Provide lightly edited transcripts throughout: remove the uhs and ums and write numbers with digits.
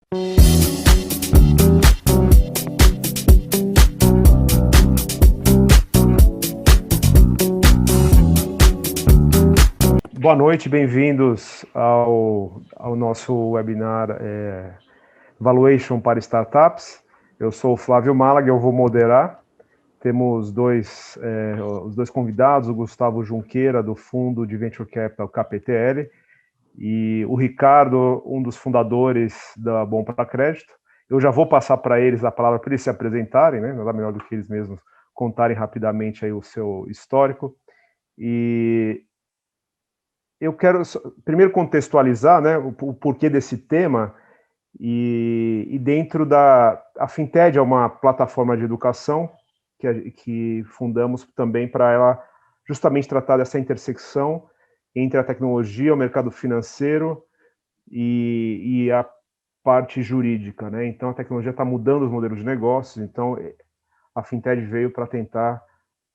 Boa noite, bem-vindos ao nosso webinar Valuation para Startups. Eu sou o Flávio Málaga, eu vou moderar. Temos os dois convidados, o Gustavo Junqueira, do Fundo de Venture Capital KPTL, e o Ricardo, um dos fundadores da Bom para Crédito. Eu já vou passar para eles a palavra para eles se apresentarem, né? Nada melhor do que eles mesmos contarem rapidamente aí o seu histórico. E eu quero primeiro contextualizar, né, o porquê desse tema, e dentro a Finted é uma plataforma de educação que fundamos também para ela justamente tratar dessa intersecção entre a tecnologia, o mercado financeiro e a parte jurídica, né? Então a tecnologia está mudando os modelos de negócios, então a Finted veio para tentar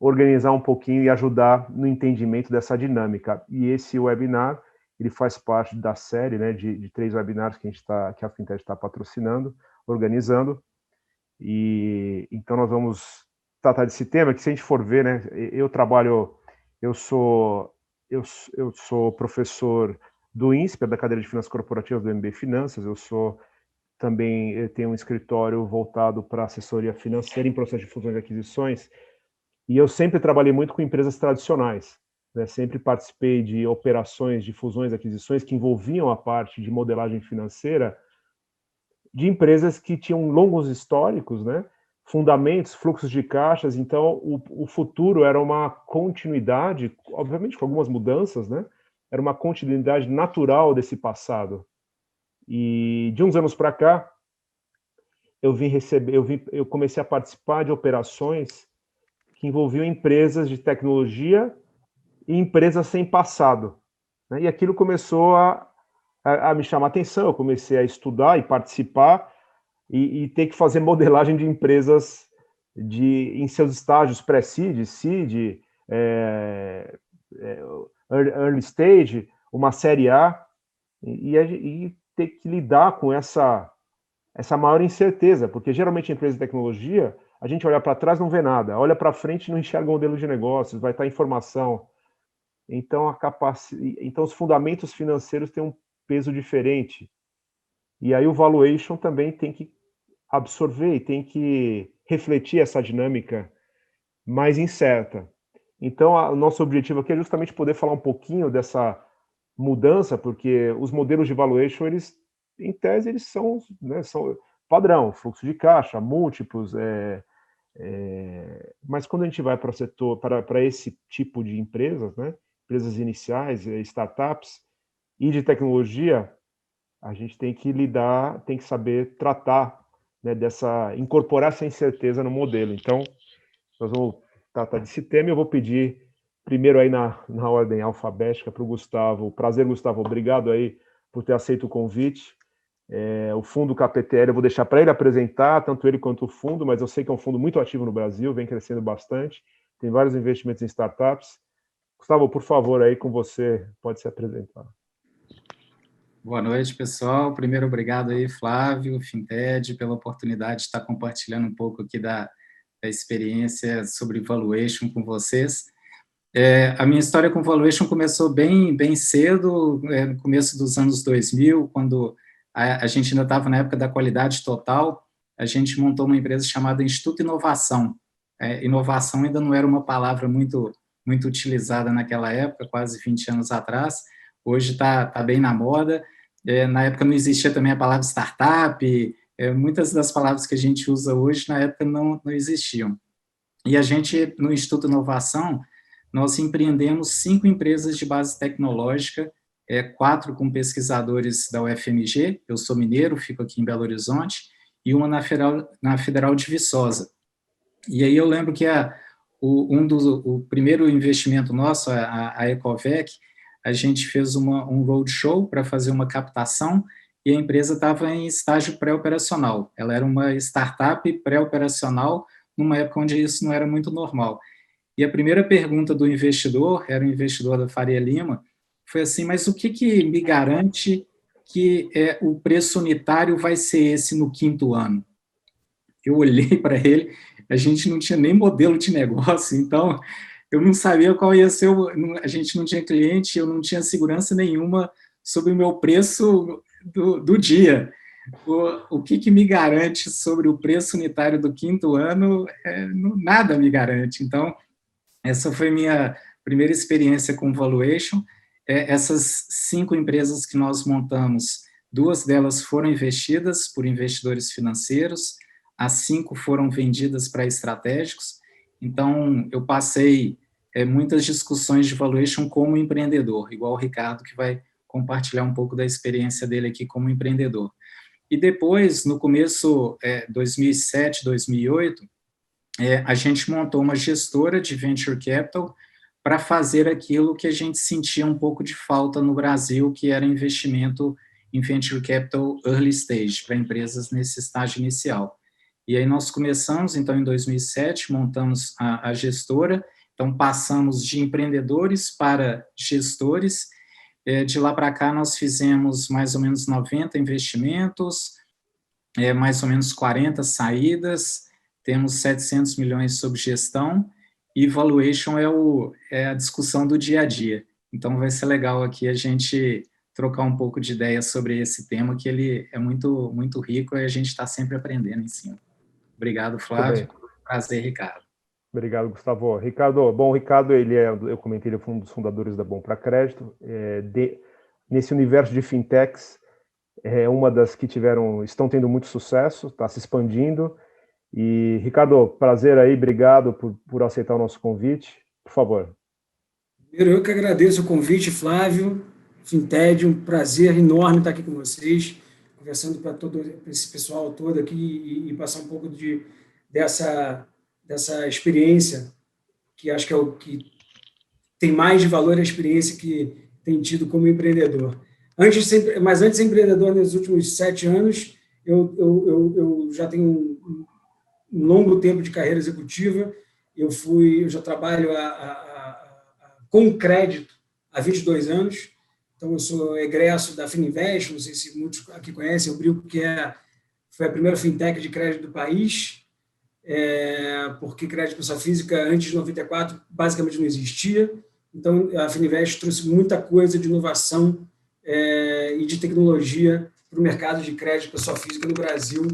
organizar um pouquinho e ajudar no entendimento dessa dinâmica. E esse webinar, ele faz parte da série, né, de 3 webinars que a Finted está patrocinando, organizando. E então nós vamos tratar desse tema, que se a gente for ver, né, eu sou professor do INSPER, da cadeira de Finanças Corporativas do MBA Finanças, eu tenho um escritório voltado para assessoria financeira em processo de fusões e aquisições, e eu sempre trabalhei muito com empresas tradicionais, né? Sempre participei de operações de fusões e aquisições que envolviam a parte de modelagem financeira de empresas que tinham longos históricos, né? Fundamentos, fluxos de caixas. Então, o futuro era uma continuidade, obviamente com algumas mudanças, né? Era uma continuidade natural desse passado. E de uns anos para cá, eu comecei a participar de operações que envolviam empresas de tecnologia e empresas sem passado, né? E aquilo começou a me chamar a atenção, eu comecei a estudar e participar e ter que fazer modelagem de empresas em seus estágios pré-seed, seed, early stage, uma série A, e ter que lidar com essa maior incerteza, porque geralmente em empresas de tecnologia, a gente olha para trás e não vê nada, olha para frente e não enxerga o modelo de negócios, vai estar informação. Então, então, os fundamentos financeiros têm um peso diferente. E aí o valuation também tem que absorver e tem que refletir essa dinâmica mais incerta. Então, o nosso objetivo aqui é justamente poder falar um pouquinho dessa mudança, porque os modelos de valuation, eles, em tese, eles são, né, são padrão, fluxo de caixa, múltiplos, mas quando a gente vai para o setor, para esse tipo de empresas, né, empresas iniciais, startups e de tecnologia, a gente tem que tem que saber tratar, né, incorporar essa incerteza no modelo. Então, nós vamos tratar desse tema e eu vou pedir primeiro aí na ordem alfabética para o Gustavo. Prazer, Gustavo, obrigado aí por ter aceito o convite. O fundo KPTL eu vou deixar para ele apresentar, tanto ele quanto o fundo, mas eu sei que é um fundo muito ativo no Brasil, vem crescendo bastante, tem vários investimentos em startups. Gustavo, por favor, aí com você, pode se apresentar. Boa noite, pessoal. Primeiro, obrigado aí, Flávio, Finted, pela oportunidade de estar compartilhando um pouco aqui da experiência sobre valuation com vocês. A minha história com valuation começou bem cedo, no começo dos anos 2000, quando a gente ainda estava na época da qualidade total. A gente montou uma empresa chamada Instituto Inovação. Inovação ainda não era uma palavra muito utilizada naquela época, quase 20 anos atrás. Hoje está bem na moda. Na época não existia também a palavra startup, muitas das palavras que a gente usa hoje, na época não existiam. E a gente, no Instituto Inovação, nós empreendemos 5 empresas de base tecnológica, 4 com pesquisadores da UFMG, eu sou mineiro, fico aqui em Belo Horizonte, e uma na Federal de Viçosa. E aí eu lembro que o primeiro investimento nosso, a Ecovec, a gente fez um roadshow para fazer uma captação e a empresa estava em estágio pré-operacional. Ela era uma startup pré-operacional numa época onde isso não era muito normal. E a primeira pergunta do investidor, era o investidor da Faria Lima, foi assim, mas o que me garante que o preço unitário vai ser esse no 5º ano? Eu olhei para ele, a gente não tinha nem modelo de negócio, então eu não sabia qual ia ser, a gente não tinha cliente, eu não tinha segurança nenhuma sobre o meu preço do dia. O que me garante sobre o preço unitário do 5º ano? Nada me garante. Então, essa foi minha primeira experiência com valuation. Essas 5 empresas que nós montamos, 2 delas foram investidas por investidores financeiros, as 5 foram vendidas para estratégicos. Então, eu passei muitas discussões de valuation como empreendedor, igual o Ricardo, que vai compartilhar um pouco da experiência dele aqui como empreendedor. E depois, no começo, 2007, 2008, a gente montou uma gestora de venture capital para fazer aquilo que a gente sentia um pouco de falta no Brasil, que era investimento em venture capital early stage, para empresas nesse estágio inicial. E aí nós começamos, então, em 2007, montamos a gestora, então passamos de empreendedores para gestores. De lá para cá, nós fizemos mais ou menos 90 investimentos, mais ou menos 40 saídas, temos 700 milhões sob gestão, e valuation é a discussão do dia a dia. Então, vai ser legal aqui a gente trocar um pouco de ideia sobre esse tema, que ele é muito, muito rico e a gente está sempre aprendendo em cima. Obrigado, Flávio. Prazer, Ricardo. Obrigado, Gustavo. Ricardo, o Ricardo, eu comentei, ele é um dos fundadores da Bom para Crédito. Nesse universo de fintechs, é uma das que estão tendo muito sucesso, está se expandindo. E, Ricardo, prazer aí, obrigado por aceitar o nosso convite. Por favor. Primeiro, eu que agradeço o convite, Flávio, Finted, um prazer enorme estar aqui com vocês, conversando para todo esse pessoal todo aqui e passar um pouco dessa experiência, que acho que é o que tem mais de valor, a experiência que tem tido como empreendedor. Antes de ser empreendedor, nos últimos 7 anos, eu já tenho um longo tempo de carreira executiva. Eu já trabalho com crédito há 22 anos. Então, eu sou egresso da Fininvest, não sei se muitos aqui conhecem, eu brinco que foi a primeira fintech de crédito do país, porque crédito pessoa física, antes de 94, basicamente não existia. Então, a Fininvest trouxe muita coisa de inovação e de tecnologia para o mercado de crédito pessoa física no Brasil,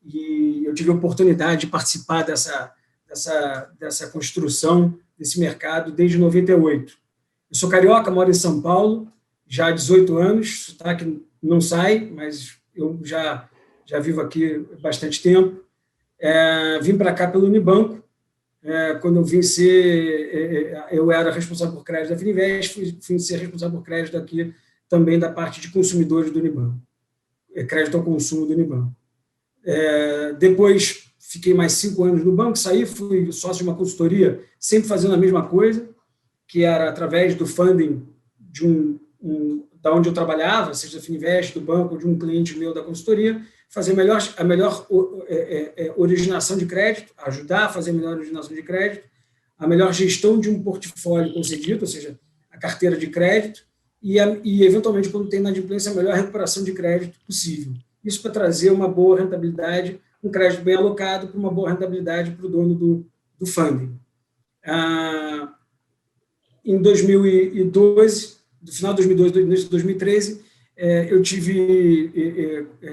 e eu tive a oportunidade de participar dessa construção desse mercado desde 98. Eu sou carioca, moro em São Paulo, já há 18 anos, sotaque não sai, mas eu já vivo aqui há bastante tempo. Vim para cá pelo Unibanco. Quando eu vim eu era responsável por crédito da Fininvest, fui ser responsável por crédito aqui também da parte de consumidores do Unibanco, crédito ao consumo do Unibanco. Depois, fiquei mais 5 anos no banco, saí, fui sócio de uma consultoria, sempre fazendo a mesma coisa, que era através do funding da onde eu trabalhava, seja da Fininvest, do banco, ou de um cliente meu da consultoria, fazer a melhor originação de crédito, ajudar a fazer a melhor originação de crédito, a melhor gestão de um portfólio concedido, ou seja, a carteira de crédito, e eventualmente, quando tem inadimplência, a melhor recuperação de crédito possível. Isso para trazer uma boa rentabilidade, um crédito bem alocado, para uma boa rentabilidade para o dono do funding. Em 2012, no final de 2012, início de 2013, eu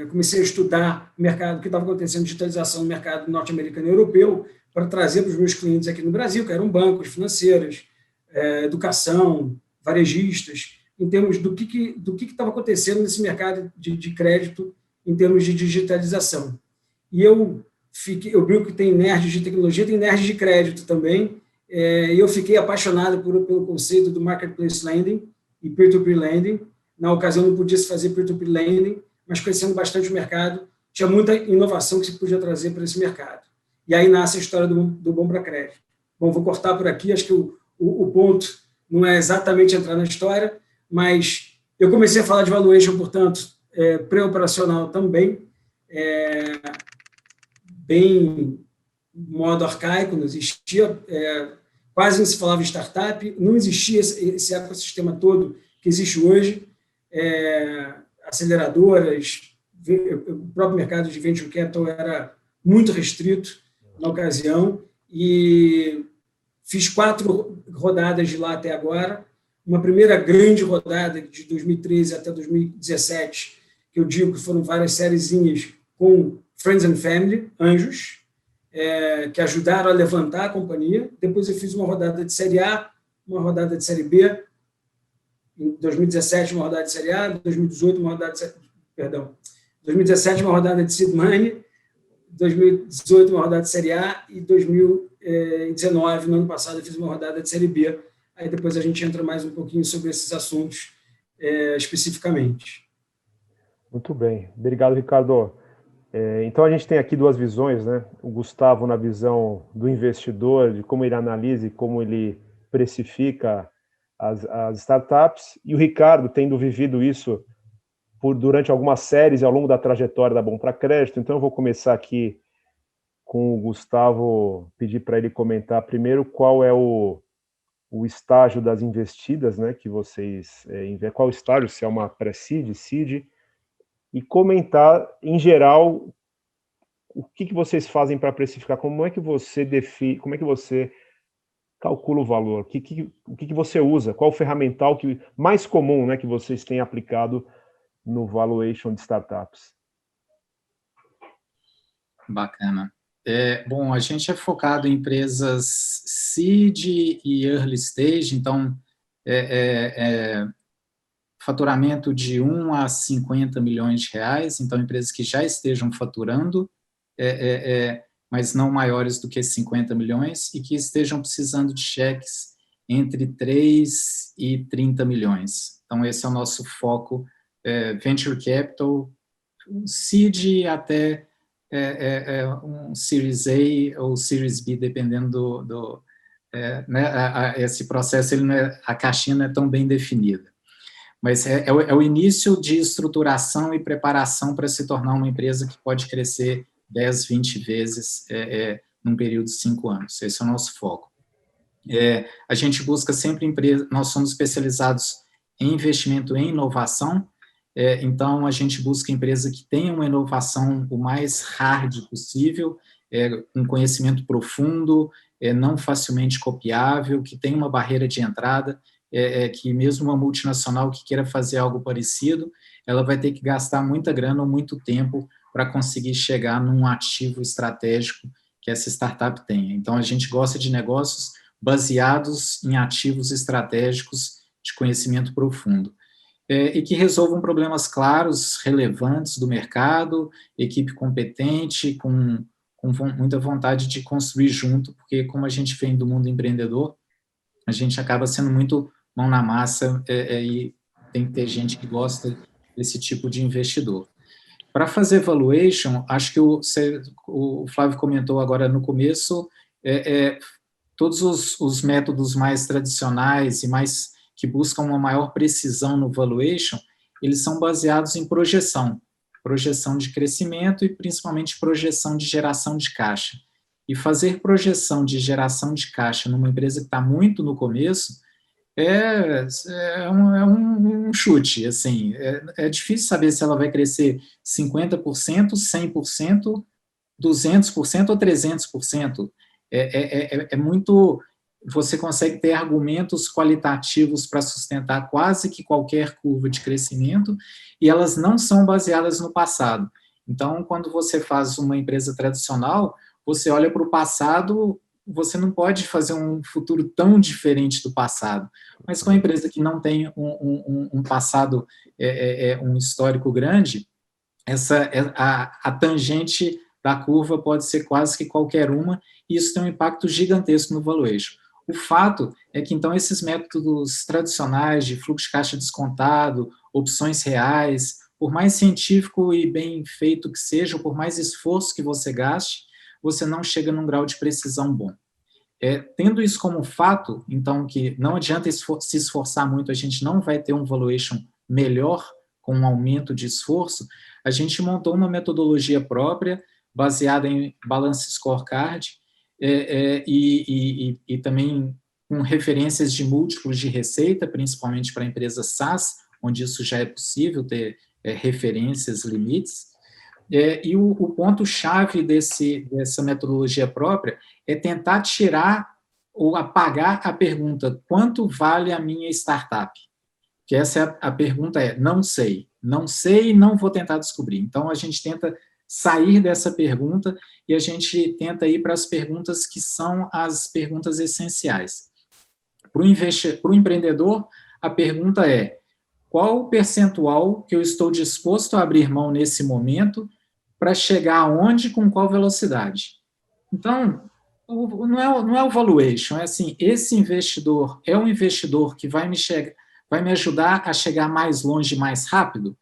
comecei a estudar o mercado, o que estava acontecendo, digitalização no mercado norte-americano e europeu, para trazer para os meus clientes aqui no Brasil, que eram bancos, financeiras, educação, varejistas, em termos do que estava acontecendo nesse mercado de crédito em termos de digitalização. E eu brinco que tem nerds de tecnologia, tem nerds de crédito também, e eu fiquei apaixonado pelo conceito do marketplace lending e peer-to-peer lending. Na ocasião, não podia se fazer peer-to-peer lending, mas conhecendo bastante o mercado, tinha muita inovação que se podia trazer para esse mercado. E aí nasce a história do Bom para Crédito. Bom, vou cortar por aqui, acho que o ponto não é exatamente entrar na história, mas eu comecei a falar de valuation, portanto, pré-operacional também, bem modo arcaico, não existia, quase não se falava em startup, não existia esse ecossistema todo que existe hoje. aceleradoras, o próprio mercado de venture capital era muito restrito na ocasião, e fiz 4 rodadas de lá até agora. Uma primeira grande rodada de 2013 até 2017, que eu digo que foram várias sériezinhas com Friends and Family, anjos, que ajudaram a levantar a companhia. Depois eu fiz uma rodada de Série A, uma rodada de Série B, em 2017 uma rodada de Série A, em 2018 uma rodada de 2017 uma rodada de Seed Money, 2018 uma rodada de Série A e 2019, no ano passado, eu fiz uma rodada de Série B. Aí depois a gente entra mais um pouquinho sobre esses assuntos especificamente. Muito bem. Obrigado, Ricardo. Então, a gente tem aqui 2 visões, né? O Gustavo na visão do investidor, de como ele analisa e como ele precifica as startups, e o Ricardo tendo vivido isso durante algumas séries ao longo da trajetória da Bom para Crédito. Então, eu vou começar aqui com o Gustavo, pedir para ele comentar primeiro qual é o estágio das investidas, né, que vocês qual estágio, se é uma pré-seed, seed, e comentar, em geral, o que vocês fazem para precificar, como é que você define, como é que você calcula o valor, o que você usa, qual o ferramental mais comum, né, que vocês têm aplicado no valuation de startups. Bacana. Bom, a gente é focado em empresas seed e early stage, então faturamento de 1 a 50 milhões de reais, então empresas que já estejam faturando, mas não maiores do que 50 milhões e que estejam precisando de cheques entre 3 e 30 milhões. Então, esse é o nosso foco, Venture Capital, seed até um Series A ou Series B, dependendo né, esse processo, a caixinha não é tão bem definida. Mas é o início de estruturação e preparação para se tornar uma empresa que pode crescer 10, 20 vezes num período de 5 anos. Esse é o nosso foco. A gente busca sempre empresa, nós somos especializados em investimento em inovação, então a gente busca empresa que tenha uma inovação o mais hard possível, um conhecimento profundo, não facilmente copiável, que tenha uma barreira de entrada, que mesmo uma multinacional que queira fazer algo parecido, ela vai ter que gastar muita grana ou muito tempo para conseguir chegar num ativo estratégico que essa startup tenha. Então, a gente gosta de negócios baseados em ativos estratégicos de conhecimento profundo. E que resolvam problemas claros, relevantes do mercado, equipe competente, com muita vontade de construir junto, porque como a gente vem do mundo empreendedor, a gente acaba sendo muito mão na massa e tem que ter gente que gosta desse tipo de investidor. Para fazer valuation, acho que o Flávio comentou agora no começo, todos os métodos mais tradicionais e mais que buscam uma maior precisão no valuation, eles são baseados em projeção de crescimento e principalmente projeção de geração de caixa. E fazer projeção de geração de caixa numa empresa que está muito no começo um chute, assim, é difícil saber se ela vai crescer 50%, 100%, 200% ou 300%. Muito... Você consegue ter argumentos qualitativos para sustentar quase que qualquer curva de crescimento e elas não são baseadas no passado. Então, quando você faz uma empresa tradicional, você olha para o passado, você não pode fazer um futuro tão diferente do passado. Mas com a empresa que não tem um passado, um histórico grande, a tangente da curva pode ser quase que qualquer uma, e isso tem um impacto gigantesco no valuation. O fato é que, então, esses métodos tradicionais de fluxo de caixa descontado, opções reais, por mais científico e bem feito que seja, por mais esforço que você gaste, você não chega num grau de precisão bom. Tendo isso como fato, então, que não adianta se esforçar muito, a gente não vai ter um valuation melhor com um aumento de esforço, a gente montou uma metodologia própria, baseada em Balance Scorecard, e também com referências de múltiplos de receita, principalmente para empresas SaaS, onde isso já é possível, ter referências, limites. E o ponto-chave dessa metodologia própria é tentar tirar ou apagar a pergunta: quanto vale a minha startup? Que essa a pergunta é: não sei e não vou tentar descobrir. Então, a gente tenta sair dessa pergunta e a gente tenta ir para as perguntas que são as perguntas essenciais. Para o empreendedor, a pergunta é: qual o percentual que eu estou disposto a abrir mão nesse momento para chegar aonde, com qual velocidade? Então, não é o valuation, é assim, esse investidor é um investidor que vai me ajudar a chegar mais longe mais rápido?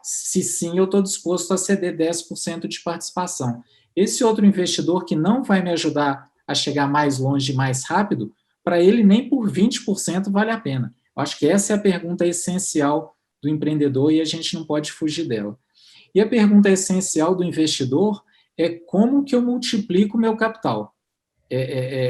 Se sim, eu estou disposto a ceder 10% de participação. Esse outro investidor que não vai me ajudar a chegar mais longe mais rápido, para ele nem por 20% vale a pena. Eu acho que essa é a pergunta essencial do empreendedor e a gente não pode fugir dela. E a pergunta essencial do investidor é: como que eu multiplico o meu capital?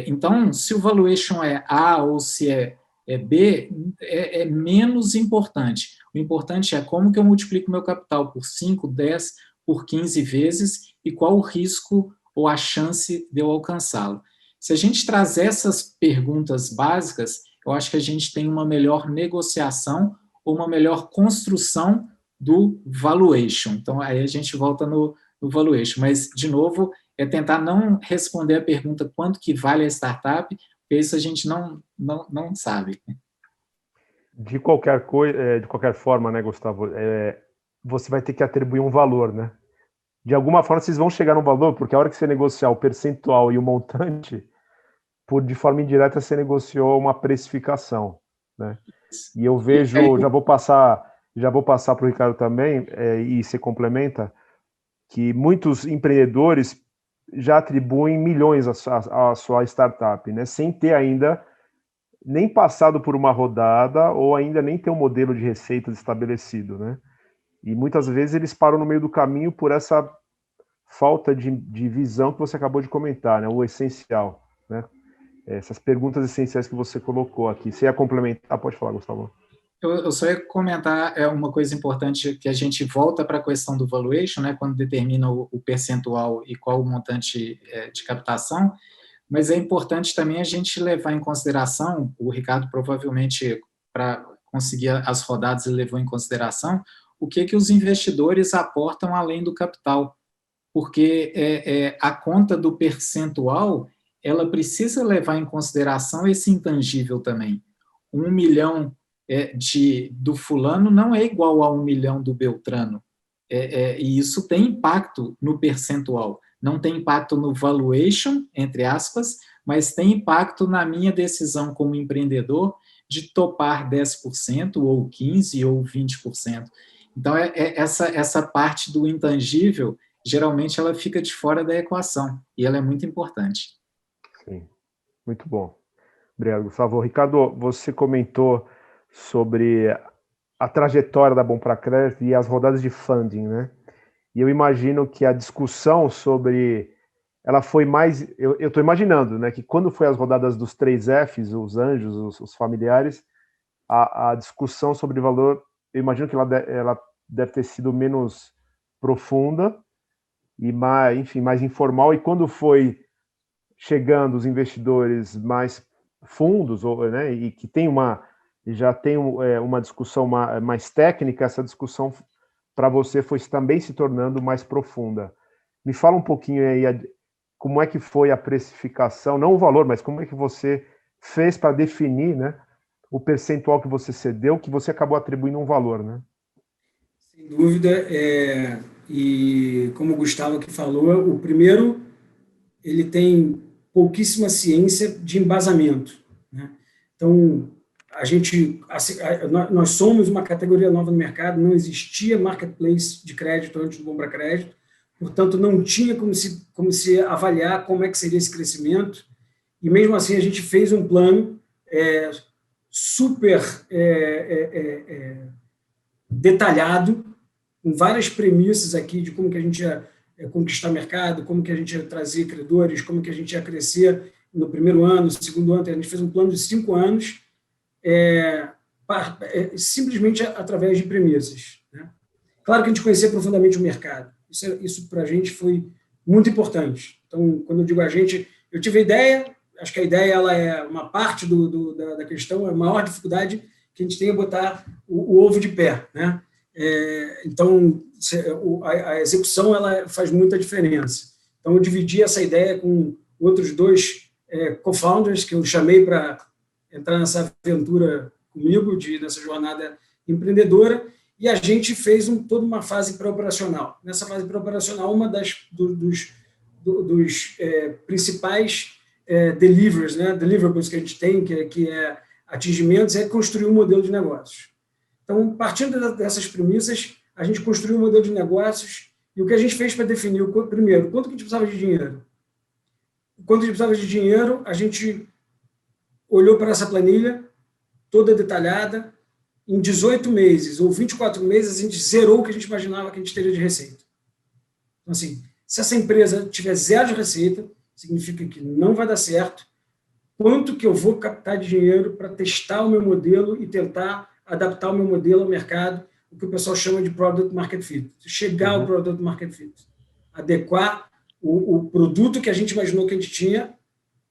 Então, se o valuation é A ou se é B, é menos importante. O importante é como que eu multiplico o meu capital por 5, 10, por 15 vezes e qual o risco ou a chance de eu alcançá-lo. Se a gente trazer essas perguntas básicas, eu acho que a gente tem uma melhor negociação ou uma melhor construção do valuation. Então, aí a gente volta no valuation. Mas, de novo, é tentar não responder a pergunta quanto que vale a startup, porque isso a gente não sabe. De qualquer forma, né, Gustavo, você vai ter que atribuir um valor, né? De alguma forma, vocês vão chegar no valor, porque a hora que você negociar o percentual e o montante, de forma indireta, você negociou uma precificação, né? E eu vejo, já vou passar para o Ricardo também, e você complementa, que muitos empreendedores já atribuem milhões à sua startup, né? Sem ter ainda nem passado por uma rodada ou ainda nem ter um modelo de receitas estabelecido, né? E muitas vezes eles param no meio do caminho por essa falta de visão que você acabou de comentar, né? O essencial, né? Essas perguntas essenciais que você colocou aqui. Você ia complementar? Pode falar, Gustavo. Eu só ia comentar uma coisa importante, que a gente volta para a questão do valuation, né, quando determina o percentual e qual o montante de captação, mas é importante também a gente levar em consideração, o Ricardo provavelmente, para conseguir as rodadas, ele levou em consideração, o que os investidores aportam além do capital, porque a conta do percentual, ela precisa levar em consideração esse intangível também. 1 milhão do fulano não é igual a 1 milhão do Beltrano. E isso tem impacto no percentual. Não tem impacto no valuation, entre aspas, mas tem impacto na minha decisão como empreendedor de topar 10%, ou 15%, ou 20%. Então, essa parte do intangível, geralmente, ela fica de fora da equação, e ela é muito importante. Sim, muito bom. Obrigado, Gustavo. Ricardo, você comentou sobre a trajetória da Bom Pra Crédito e as rodadas de funding, né? E eu imagino que a discussão sobre... ela foi mais... Eu estou imaginando, né, que quando foi as rodadas dos 3 Fs, os anjos, os familiares, a discussão sobre valor, eu imagino que ela deve ter sido menos profunda e mais informal. E quando foi chegando os investidores mais fundos, né, e que já tem uma discussão mais técnica, essa discussão para você foi também se tornando mais profunda. Me fala um pouquinho aí como é que foi a precificação, não o valor, mas como é que você fez para definir, né, o percentual que você cedeu, que você acabou atribuindo um valor, né? Sem dúvida, e como o Gustavo aqui falou, o primeiro, ele tem pouquíssima ciência de embasamento, né? Então, nós somos uma categoria nova no mercado, não existia marketplace de crédito antes do Bom Pra Crédito, portanto, não tinha como se avaliar como é que seria esse crescimento, e mesmo assim a gente fez um plano super detalhado, com várias premissas aqui de como que a gente ia conquistar mercado, como que a gente ia trazer credores, como que a gente ia crescer no primeiro ano, no segundo ano. A gente fez um plano de 5 anos, simplesmente através de premissas, né? Claro que a gente conhecia profundamente o mercado. Isso para a gente foi muito importante. Então, quando eu digo a gente, eu tive a ideia, acho que a ideia ela é uma parte da questão, a maior dificuldade que a gente tem é botar o ovo de pé, né? Então, a execução ela faz muita diferença. Então, eu dividi essa ideia com outros dois co-founders que eu chamei para entrar nessa aventura comigo, nessa jornada empreendedora, e a gente fez toda uma fase pré-operacional. Nessa fase pré-operacional, uma dos principais deliverables que a gente tem, que é atingimentos, é construir um modelo de negócios. Então, partindo dessas premissas, a gente construiu um modelo de negócios e o que a gente fez para definir, primeiro, quanto que a gente precisava de dinheiro? Quanto a gente precisava de dinheiro, a gente olhou para essa planilha, toda detalhada, em 18 meses ou 24 meses, a gente zerou o que a gente imaginava que a gente teria de receita. Então, assim, se essa empresa tiver zero de receita, significa que não vai dar certo. Quanto que eu vou captar de dinheiro para testar o meu modelo e tentar adaptar o meu modelo ao mercado, o que o pessoal chama de Product Market Fit. Chegar ao Product Market Fit. Adequar o produto que a gente imaginou que a gente tinha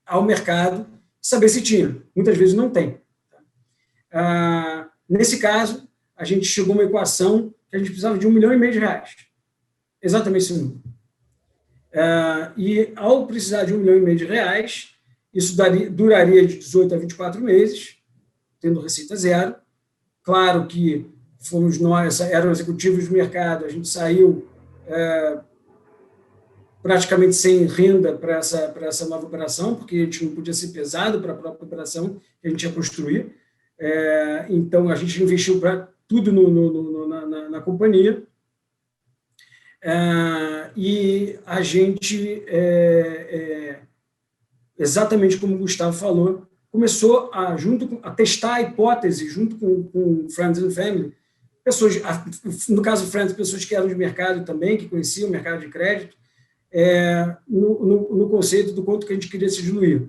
ao mercado, saber se tinha. Muitas vezes não tem. Nesse caso, a gente chegou a uma equação que a gente precisava de R$1,5 milhão. Exatamente esse número. E, ao precisar de R$1,5 milhão, isso duraria de 18 a 24 meses, tendo receita zero. Claro que fomos nós, eram executivos do mercado, a gente saiu praticamente sem renda para essa nova operação, porque a gente não podia ser pesado para a própria operação que a gente ia construir. Então, a gente investiu tudo na companhia. E a gente, exatamente como o Gustavo falou, começou a testar a hipótese junto com Friends and Family, pessoas, no caso Friends, pessoas que eram de mercado também, que conheciam o mercado de crédito, no conceito do quanto que a gente queria se diluir.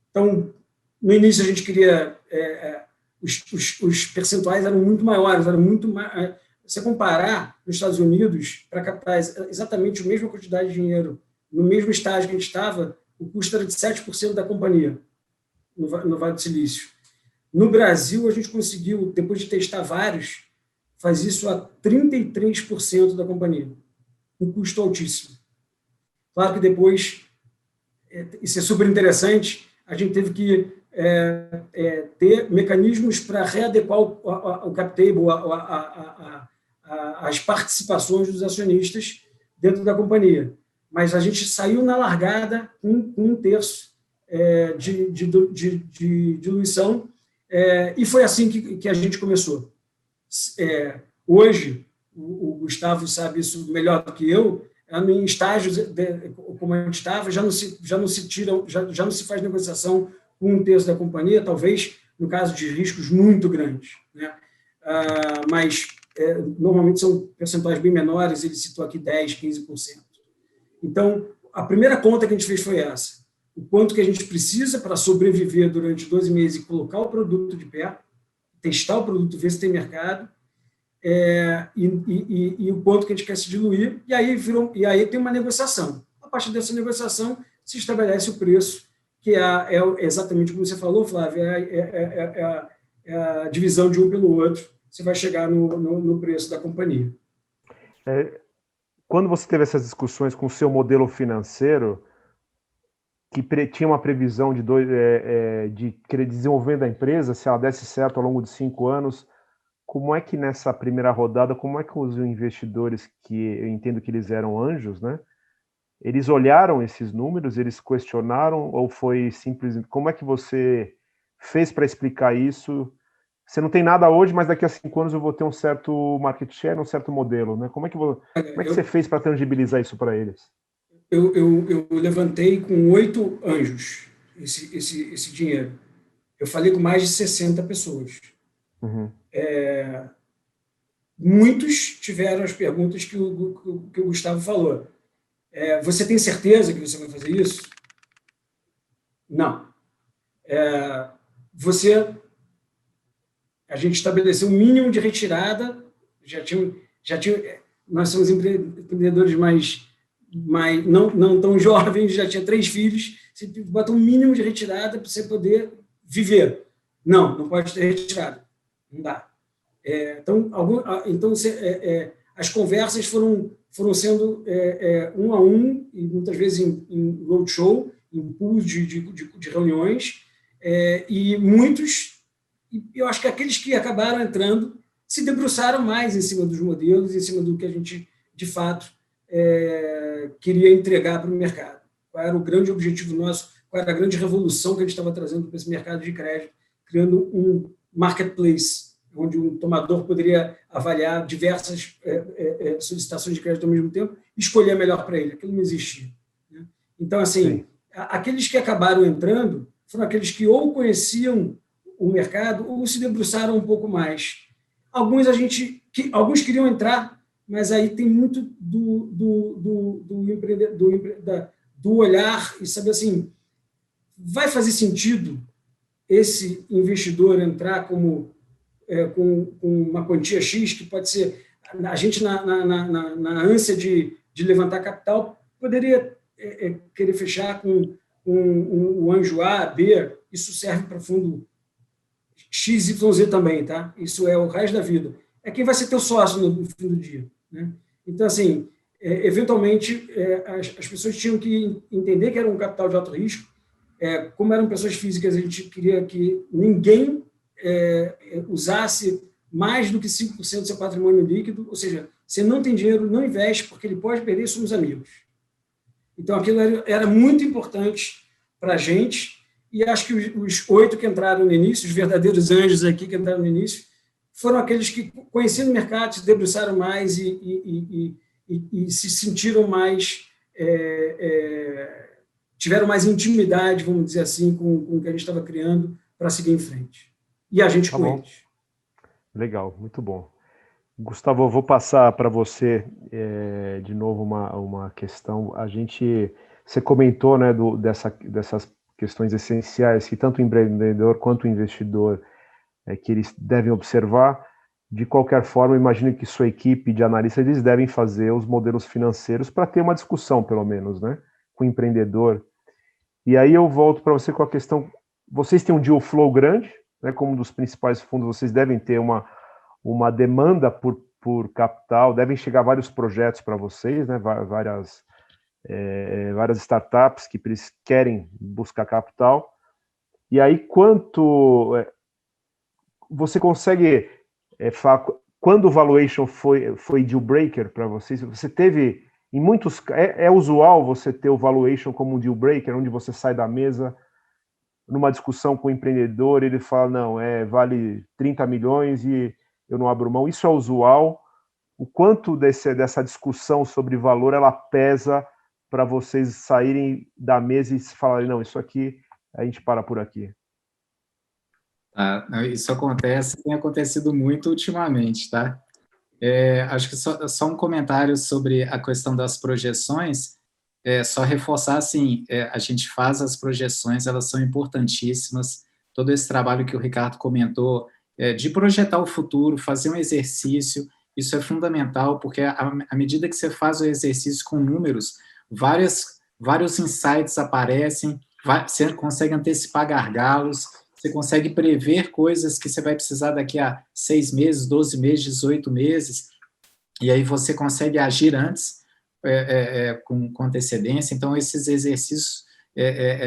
Então, no início a gente queria... os percentuais eram muito maiores, você comparar nos Estados Unidos, para captar exatamente a mesma quantidade de dinheiro, no mesmo estágio que a gente estava, o custo era de 7% da companhia, no Vale do Silício. No Brasil, a gente conseguiu, depois de testar vários, fazer isso a 33% da companhia, um custo altíssimo. Claro que depois, isso é super interessante, a gente teve que ter mecanismos para readequar o cap table, as participações dos acionistas dentro da companhia. Mas a gente saiu na largada com 1/3 de diluição, e foi assim que a gente começou. Hoje, o Gustavo sabe isso melhor do que eu, em estágios como a gente estava, já não se faz negociação com 1/3 da companhia, talvez no caso de riscos muito grandes, né? Mas normalmente são percentuais bem menores, ele citou aqui 10%, 15%. Então, a primeira conta que a gente fez foi essa: o quanto que a gente precisa para sobreviver durante 12 meses e colocar o produto de pé, testar o produto, ver se tem mercado, e o quanto que a gente quer se diluir, e aí tem uma negociação. A partir dessa negociação, se estabelece o preço, que é exatamente como você falou, Flávio, a divisão de um pelo outro, você vai chegar no preço da companhia. Quando você teve essas discussões com o seu modelo financeiro, que tinha uma previsão de desenvolvimento da empresa, se ela desse certo ao longo de 5 anos, como é que nessa primeira rodada, como é que os investidores, que eu entendo que eles eram anjos, né? Eles olharam esses números, eles questionaram, ou foi simplesmente... Como é que você fez para explicar isso? Você não tem nada hoje, mas daqui a 5 anos eu vou ter um certo market share, um certo modelo, né? Como é que você fez para tangibilizar isso para eles? Eu levantei com 8 anjos esse dinheiro. Eu falei com mais de 60 pessoas. Uhum. Muitos tiveram as perguntas que o Gustavo falou. Você tem certeza que você vai fazer isso? Não. A gente estabeleceu um mínimo de retirada, já tinha nós somos empreendedores mais não tão jovens, já tinha 3 filhos, você bota um mínimo de retirada para você poder viver. Não pode ter retirada, não dá. Então, as conversas foram sendo um a um, e muitas vezes em roadshow, em pools de reuniões, e muitos, eu acho que aqueles que acabaram entrando se debruçaram mais em cima dos modelos, em cima do que a gente, de fato, queria entregar para o mercado. Qual era o grande objetivo nosso, qual era a grande revolução que a gente estava trazendo para esse mercado de crédito, criando um marketplace, onde um tomador poderia avaliar diversas solicitações de crédito ao mesmo tempo e escolher a melhor para ele. Aquilo não existia. Né? Então, assim, aqueles que acabaram entrando foram aqueles que ou conheciam o mercado ou se debruçaram um pouco mais. Alguns queriam entrar, mas aí tem muito do olhar e saber assim, vai fazer sentido esse investidor entrar com uma quantia X, que pode ser, a gente na ânsia de levantar capital, poderia querer fechar com o anjo A, B, isso serve para fundo XYZ também, tá? Isso é o resto da vida. É quem vai ser teu sócio no fim do dia, né? Então, assim, eventualmente, as pessoas tinham que entender que era um capital de alto risco. Como eram pessoas físicas, a gente queria que ninguém usasse mais do que 5% do seu patrimônio líquido, ou seja, você não tem dinheiro, não investe, porque ele pode perder, somos amigos. Então, aquilo era muito importante para a gente, e acho que os 8 que entraram no início, os verdadeiros anjos aqui que entraram no início, foram aqueles que conheciam o mercado, se debruçaram mais e se sentiram mais, tiveram mais intimidade, vamos dizer assim, com o que a gente estava criando para seguir em frente. E a gente com eles. Legal, muito bom. Gustavo, eu vou passar para você de novo uma questão. Você comentou, né, dessas questões essenciais que tanto o empreendedor quanto o investidor que eles devem observar. De qualquer forma, imagino que sua equipe de analistas eles devem fazer os modelos financeiros para ter uma discussão, pelo menos, né, com o empreendedor. E aí eu volto para você com a questão, vocês têm um deal flow grande, né, como um dos principais fundos, vocês devem ter uma demanda por capital, devem chegar vários projetos para vocês, né, várias startups que querem buscar capital. E aí, quanto você consegue falar, quando o valuation foi deal breaker para vocês? Você teve, em muitos, é usual você ter o valuation como um deal breaker, onde você sai da mesa numa discussão com o empreendedor, ele fala, não, vale 30 milhões e eu não abro mão. Isso é usual? O quanto dessa discussão sobre valor ela pesa para vocês saírem da mesa e falarem, não, isso aqui a gente para por aqui? Isso tem acontecido muito ultimamente, tá? Acho que só um comentário sobre a questão das projeções, só reforçar, assim, a gente faz as projeções, elas são importantíssimas, todo esse trabalho que o Ricardo comentou, de projetar o futuro, fazer um exercício, isso é fundamental, porque à medida que você faz o exercício com números, vários insights aparecem, você consegue antecipar gargalos, você consegue prever coisas que você vai precisar daqui a 6 meses, 12 meses, 18 meses, e aí você consegue agir antes, com antecedência. Então, esses exercícios,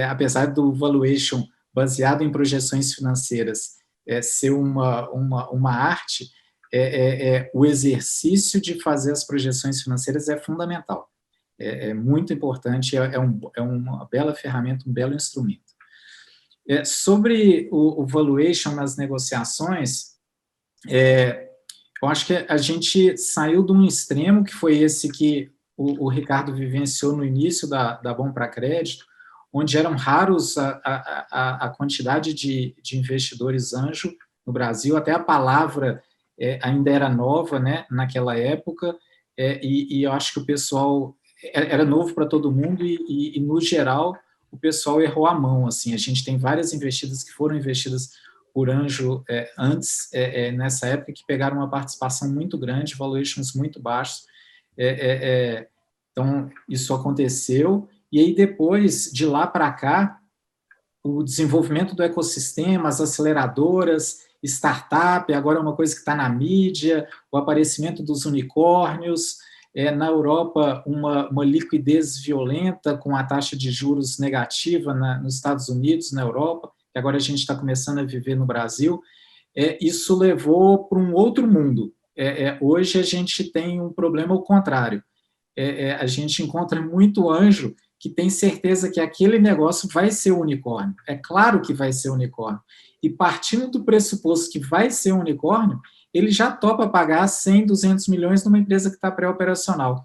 apesar do valuation baseado em projeções financeiras ser uma arte, o exercício de fazer as projeções financeiras é fundamental. É muito importante, é uma bela ferramenta, um belo instrumento. Sobre o valuation nas negociações, eu acho que a gente saiu de um extremo, que foi esse que o Ricardo vivenciou no início da Bom para Crédito, onde eram raros a quantidade de investidores anjo no Brasil, até a palavra ainda era nova, né, naquela época, e eu acho que o pessoal era novo para todo mundo e, no geral, o pessoal errou a mão. Assim, a gente tem várias investidas que foram investidas por anjo antes, nessa época, que pegaram uma participação muito grande, valuations muito baixos. Então, isso aconteceu. E aí, depois, de lá para cá, o desenvolvimento do ecossistema, as aceleradoras, startup, agora é uma coisa que está na mídia, o aparecimento dos unicórnios, na Europa, uma liquidez violenta com a taxa de juros negativa nos Estados Unidos, na Europa, que agora a gente está começando a viver no Brasil. Isso levou para um outro mundo. Hoje a gente tem um problema ao contrário. A gente encontra muito anjo que tem certeza que aquele negócio vai ser unicórnio. É claro que vai ser unicórnio. E partindo do pressuposto que vai ser unicórnio, ele já topa pagar 100, 200 milhões numa empresa que está pré-operacional.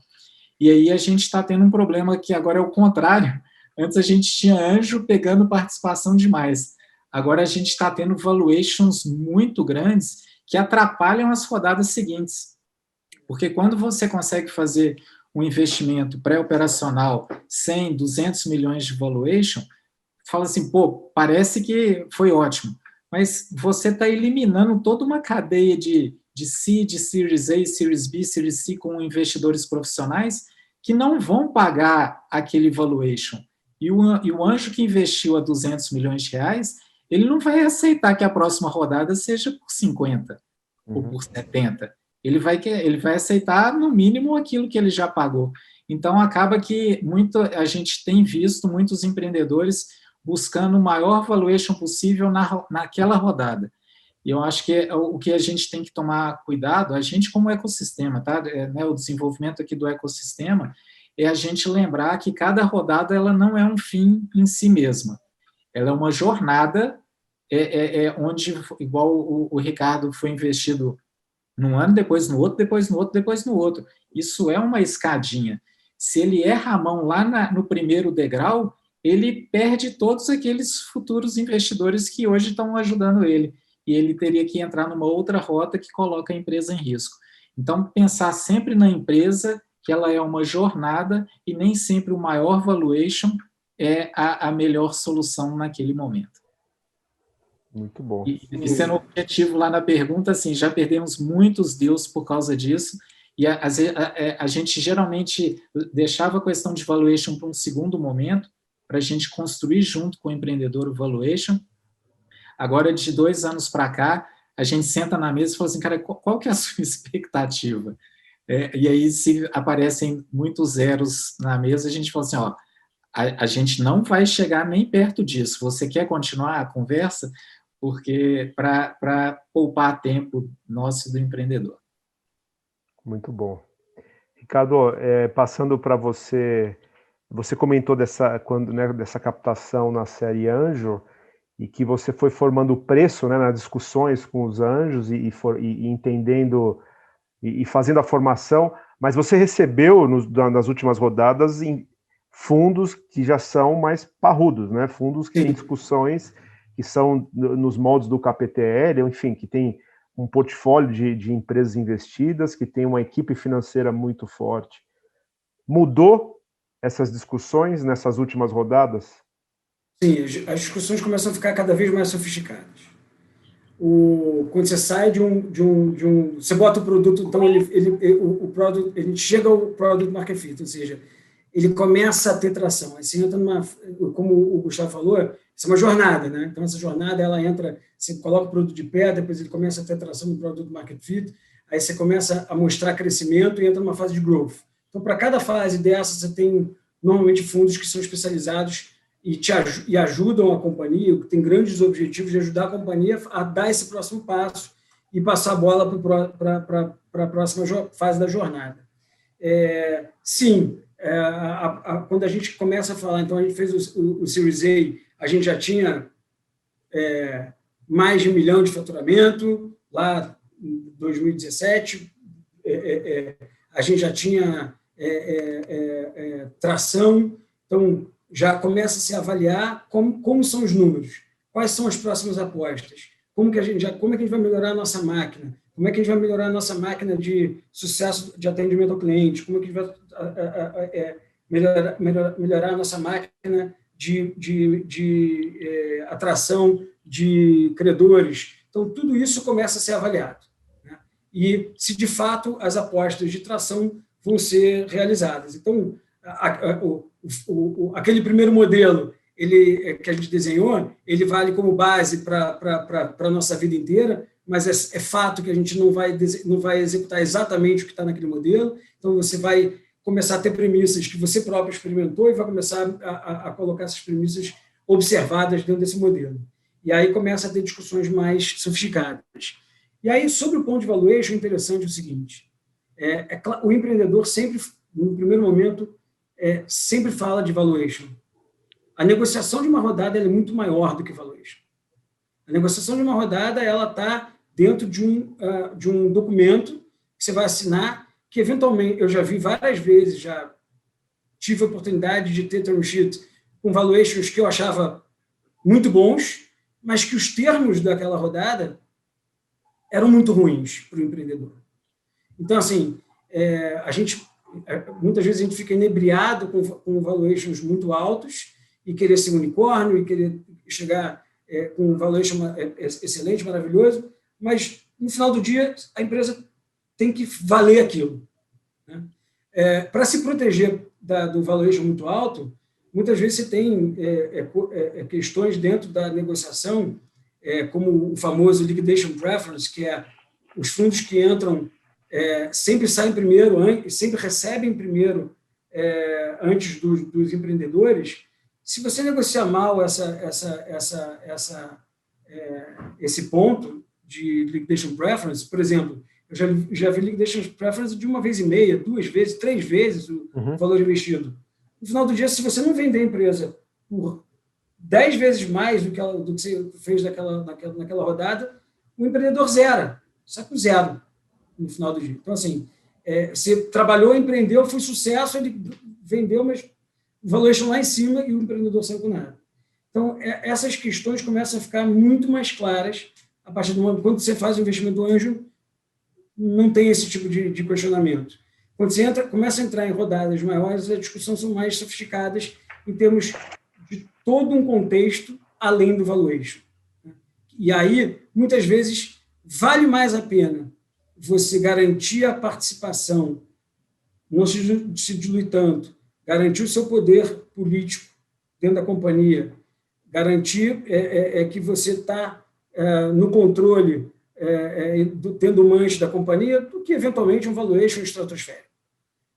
E aí a gente está tendo um problema que agora é o contrário. Antes a gente tinha anjo pegando participação demais. Agora a gente está tendo valuations muito grandes que atrapalham as rodadas seguintes. Porque quando você consegue fazer um investimento pré-operacional 100, 200 milhões de valuation, fala assim, pô, parece que foi ótimo, mas você está eliminando toda uma cadeia de seed, Series A, Series B, Series C com investidores profissionais que não vão pagar aquele valuation. E o anjo que investiu a 200 milhões de reais, ele não vai aceitar que a próxima rodada seja por 50 ou por 70. Ele vai aceitar, no mínimo, aquilo que ele já pagou. Então, acaba que a gente tem visto muitos empreendedores buscando o maior valuation possível naquela rodada. E eu acho que o que a gente tem que tomar cuidado, a gente como ecossistema, tá? O desenvolvimento aqui do ecossistema, é a gente lembrar que cada rodada ela não é um fim em si mesma. Ela é uma jornada onde, igual o Ricardo foi investido num ano, depois no outro, depois no outro, depois no outro. Isso é uma escadinha. Se ele erra a mão lá no primeiro degrau, ele perde todos aqueles futuros investidores que hoje estão ajudando ele. E ele teria que entrar numa outra rota que coloca a empresa em risco. Então, pensar sempre na empresa, que ela é uma jornada e nem sempre o maior valuation é a melhor solução naquele momento. Muito bom. E sendo objetivo lá na pergunta, assim, já perdemos muitos deals por causa disso, e a gente geralmente deixava a questão de valuation para um segundo momento, para a gente construir junto com o empreendedor o valuation. Agora, de 2 anos para cá, a gente senta na mesa e fala assim, cara, qual que é a sua expectativa? E aí, se aparecem muitos zeros na mesa, a gente fala assim, ó, a gente não vai chegar nem perto disso. Você quer continuar a conversa? Porque para poupar tempo nosso do empreendedor. Muito bom. Ricardo, passando para você, você comentou dessa captação na série Anjo, e que você foi formando o preço, né, nas discussões com os anjos e entendendo e fazendo a formação, mas você recebeu nas últimas rodadas fundos que já são mais parrudos, né? Fundos que têm discussões que são nos moldes do KPTL, enfim, que tem um portfólio de empresas investidas, que tem uma equipe financeira muito forte. Mudou essas discussões nessas últimas rodadas? Sim, as discussões começam a ficar cada vez mais sofisticadas. Quando você sai você bota o produto, então a gente chega ao product market fit, ou seja, ele começa a ter tração. Aí você entra como o Gustavo falou, isso é uma jornada, né? Então, essa jornada, ela entra, você coloca o produto de pé, depois ele começa a ter tração no product market fit, aí você começa a mostrar crescimento e entra numa fase de growth. Então, para cada fase dessa, você tem, normalmente, fundos que são especializados e ajudam a companhia, que tem grandes objetivos de ajudar a companhia a dar esse próximo passo e passar a bola para a próxima fase da jornada. Sim, quando a gente começa a falar, então a gente fez o Series A gente já tinha mais de 1 milhão de faturamento, lá em 2017, a gente já tinha tração, então já começa a se avaliar como são os números, quais são as próximas apostas, como que a gente vai melhorar a nossa máquina, como é que a gente vai melhorar a nossa máquina de sucesso de atendimento ao cliente, como é que a gente vai melhorar a nossa máquina de atração de credores. Então, tudo isso começa a ser avaliado, né? E se, de fato, as apostas de tração vão ser realizadas. Então, aquele primeiro modelo que a gente desenhou, ele vale como base para a nossa vida inteira, mas é fato que a gente não vai executar exatamente o que está naquele modelo. Então, você vai começar a ter premissas que você próprio experimentou e vai começar a colocar essas premissas observadas dentro desse modelo. E aí começa a ter discussões mais sofisticadas. E aí, sobre o ponto de valuation, interessante é o seguinte, o empreendedor sempre, no primeiro momento, sempre fala de valuation. A negociação de uma rodada é muito maior do que valuation. A negociação de uma rodada ela está dentro de um documento que você vai assinar, que eventualmente eu já vi várias vezes, já tive a oportunidade de ter term sheet com valuations que eu achava muito bons, mas que os termos daquela rodada eram muito ruins para o empreendedor. Então, assim, muitas vezes a gente fica inebriado com valuations muito altos e querer ser um unicórnio e querer chegar com um valuation excelente, maravilhoso, mas, no final do dia, a empresa tem que valer aquilo, né? Para se proteger do valuation muito alto, muitas vezes você tem questões dentro da negociação, como o famoso liquidation preference, que é os fundos que entram sempre saem primeiro, sempre recebem primeiro antes dos empreendedores. Se você negociar mal esse ponto de liquidation preference, por exemplo, eu já vi liquidation preference de 1,5 vez, 2 vezes, 3 vezes o valor investido. No final do dia, se você não vender a empresa por 10 vezes mais do que você fez naquela rodada, o empreendedor zera, sai com zero no final do dia. Então, assim, você trabalhou, empreendeu, foi sucesso, ele vendeu, mas o valuation lá em cima e o empreendedor saiu com nada. Então, essas questões começam a ficar muito mais claras a partir do momento quando você faz o investimento anjo, não tem esse tipo de questionamento. Quando você começa a entrar em rodadas maiores, as discussões são mais sofisticadas em termos de todo um contexto além do valuation. E aí, muitas vezes, vale mais a pena você garantir a participação, não se diluir tanto, garantir o seu poder político dentro da companhia, garantir que você está no controle, tendo o manche da companhia, do que, eventualmente, um valuation estratosférico.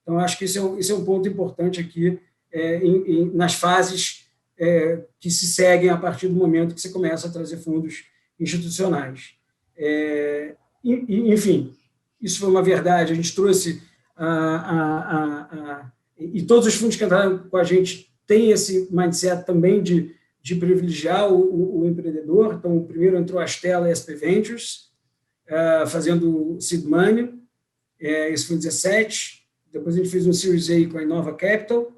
Então, acho que esse é um ponto importante aqui nas fases que se seguem a partir do momento que você começa a trazer fundos institucionais. Enfim, isso foi uma verdade. A gente trouxe e todos os fundos que entraram com a gente têm esse mindset também de privilegiar o empreendedor. Então, o primeiro entrou a Stella e a SP Ventures, fazendo seed money. Esse foi em 2017. Depois a gente fez um Series A com a Innova Capital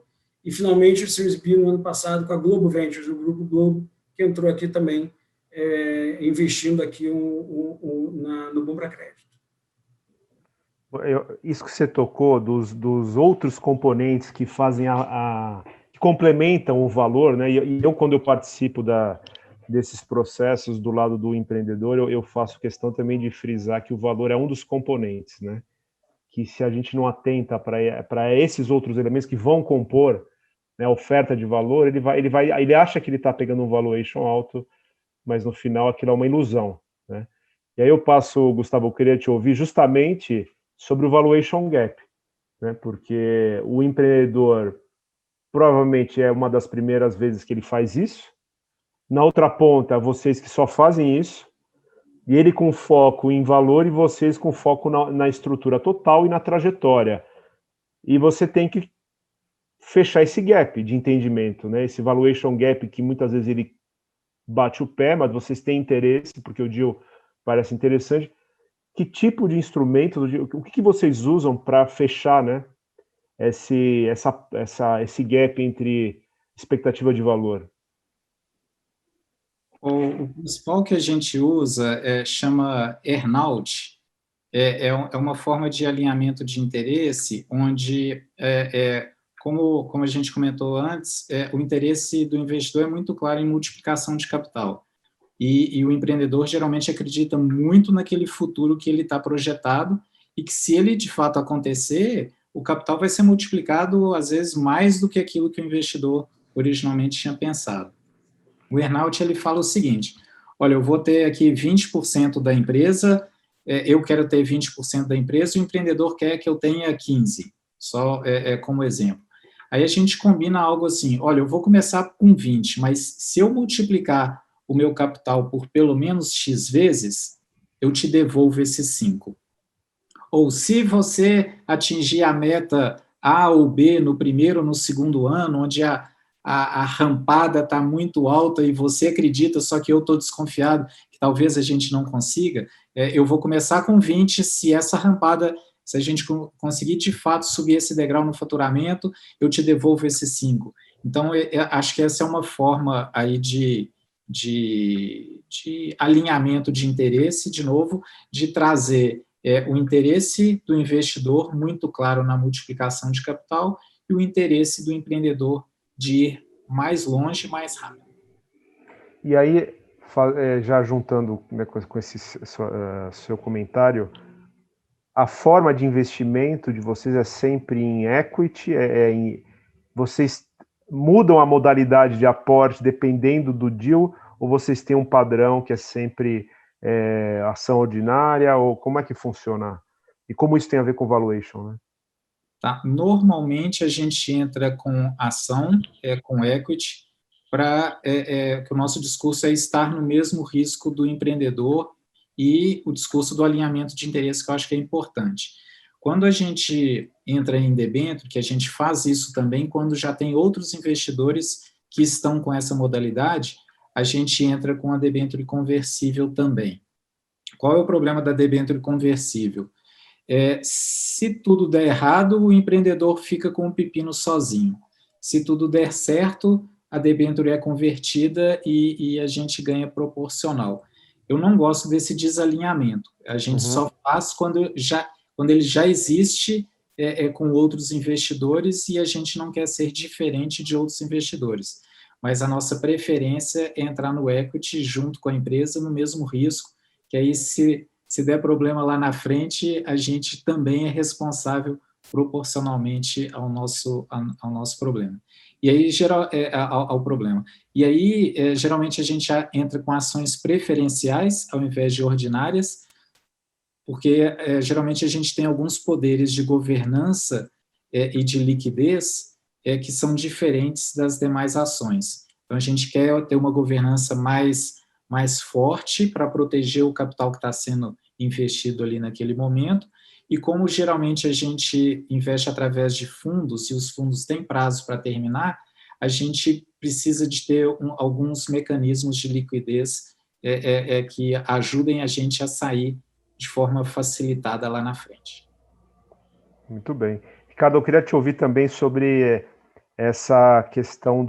e, finalmente, o Series B no ano passado com a Globo Ventures, o Grupo Globo, que entrou aqui também, investindo aqui no Bom para Crédito. Isso que você tocou dos outros componentes que fazem que complementam o valor, né? E eu, quando eu participo desses processos do lado do empreendedor, eu faço questão também de frisar que o valor é um dos componentes, né? Que se a gente não atenta para esses outros elementos que vão compor, né, a oferta de valor, ele acha que ele está pegando um valuation alto, mas no final aquilo é uma ilusão, né? E aí Gustavo, eu queria te ouvir justamente sobre o valuation gap, né? Porque o empreendedor provavelmente é uma das primeiras vezes que ele faz isso. Na outra ponta, vocês que só fazem isso, e ele com foco em valor e vocês com foco na estrutura total e na trajetória. E você tem que fechar esse gap de entendimento, né? Esse valuation gap que muitas vezes ele bate o pé, mas vocês têm interesse, porque o deal parece interessante. Que tipo de instrumento, o que vocês usam para fechar, né, esse gap entre expectativa de valor? O principal que a gente usa chama earnout. É uma forma de alinhamento de interesse, onde, como a gente comentou antes, o interesse do investidor é muito claro em multiplicação de capital. E o empreendedor geralmente acredita muito naquele futuro que ele está projetado e que, se ele de fato acontecer, o capital vai ser multiplicado, às vezes, mais do que aquilo que o investidor originalmente tinha pensado. O earnout, ele fala o seguinte: olha, eu vou ter aqui 20% da empresa, eu quero ter 20% da empresa, o empreendedor quer que eu tenha 15%, só como exemplo. Aí a gente combina algo assim: olha, eu vou começar com 20, mas se eu multiplicar o meu capital por pelo menos X vezes, eu te devolvo esses 5. Ou se você atingir a meta A ou B no primeiro ou no segundo ano, onde a rampada está muito alta e você acredita, só que eu estou desconfiado que talvez a gente não consiga, eu vou começar com 20, se essa rampada, se a gente conseguir de fato subir esse degrau no faturamento, eu te devolvo esses 5. Então, acho que essa é uma forma aí de alinhamento de interesse, de novo, de trazer o interesse do investidor muito claro na multiplicação de capital e o interesse do empreendedor de ir mais longe, mais rápido. E aí, já juntando, né, com esse seu comentário, a forma de investimento de vocês é sempre em equity? Vocês mudam a modalidade de aporte dependendo do deal, ou vocês têm um padrão que é sempre ação ordinária, ou como é que funciona? E como isso tem a ver com valuation, né? Tá? Normalmente a gente entra com ação, com equity, para que o nosso discurso é estar no mesmo risco do empreendedor e o discurso do alinhamento de interesse, que eu acho que é importante. Quando a gente entra em debênture, que a gente faz isso também quando já tem outros investidores que estão com essa modalidade, a gente entra com a debênture conversível também. Qual é o problema da debênture conversível? Se tudo der errado, o empreendedor fica com o pepino sozinho. Se tudo der certo, a debênture é convertida e a gente ganha proporcional. Eu não gosto desse desalinhamento. A gente só faz quando ele já existe com outros investidores e a gente não quer ser diferente de outros investidores. Mas a nossa preferência é entrar no equity junto com a empresa no mesmo risco, que aí se der problema lá na frente, a gente também é responsável proporcionalmente ao nosso problema. E aí, ao problema. E aí, geralmente, a gente entra com ações preferenciais ao invés de ordinárias, porque geralmente a gente tem alguns poderes de governança e de liquidez que são diferentes das demais ações. Então, a gente quer ter uma governança mais forte para proteger o capital que está sendo investido ali naquele momento, e como geralmente a gente investe através de fundos, e os fundos têm prazo para terminar, a gente precisa de ter alguns mecanismos de liquidez que ajudem a gente a sair de forma facilitada lá na frente. Muito bem. Ricardo, eu queria te ouvir também sobre essa questão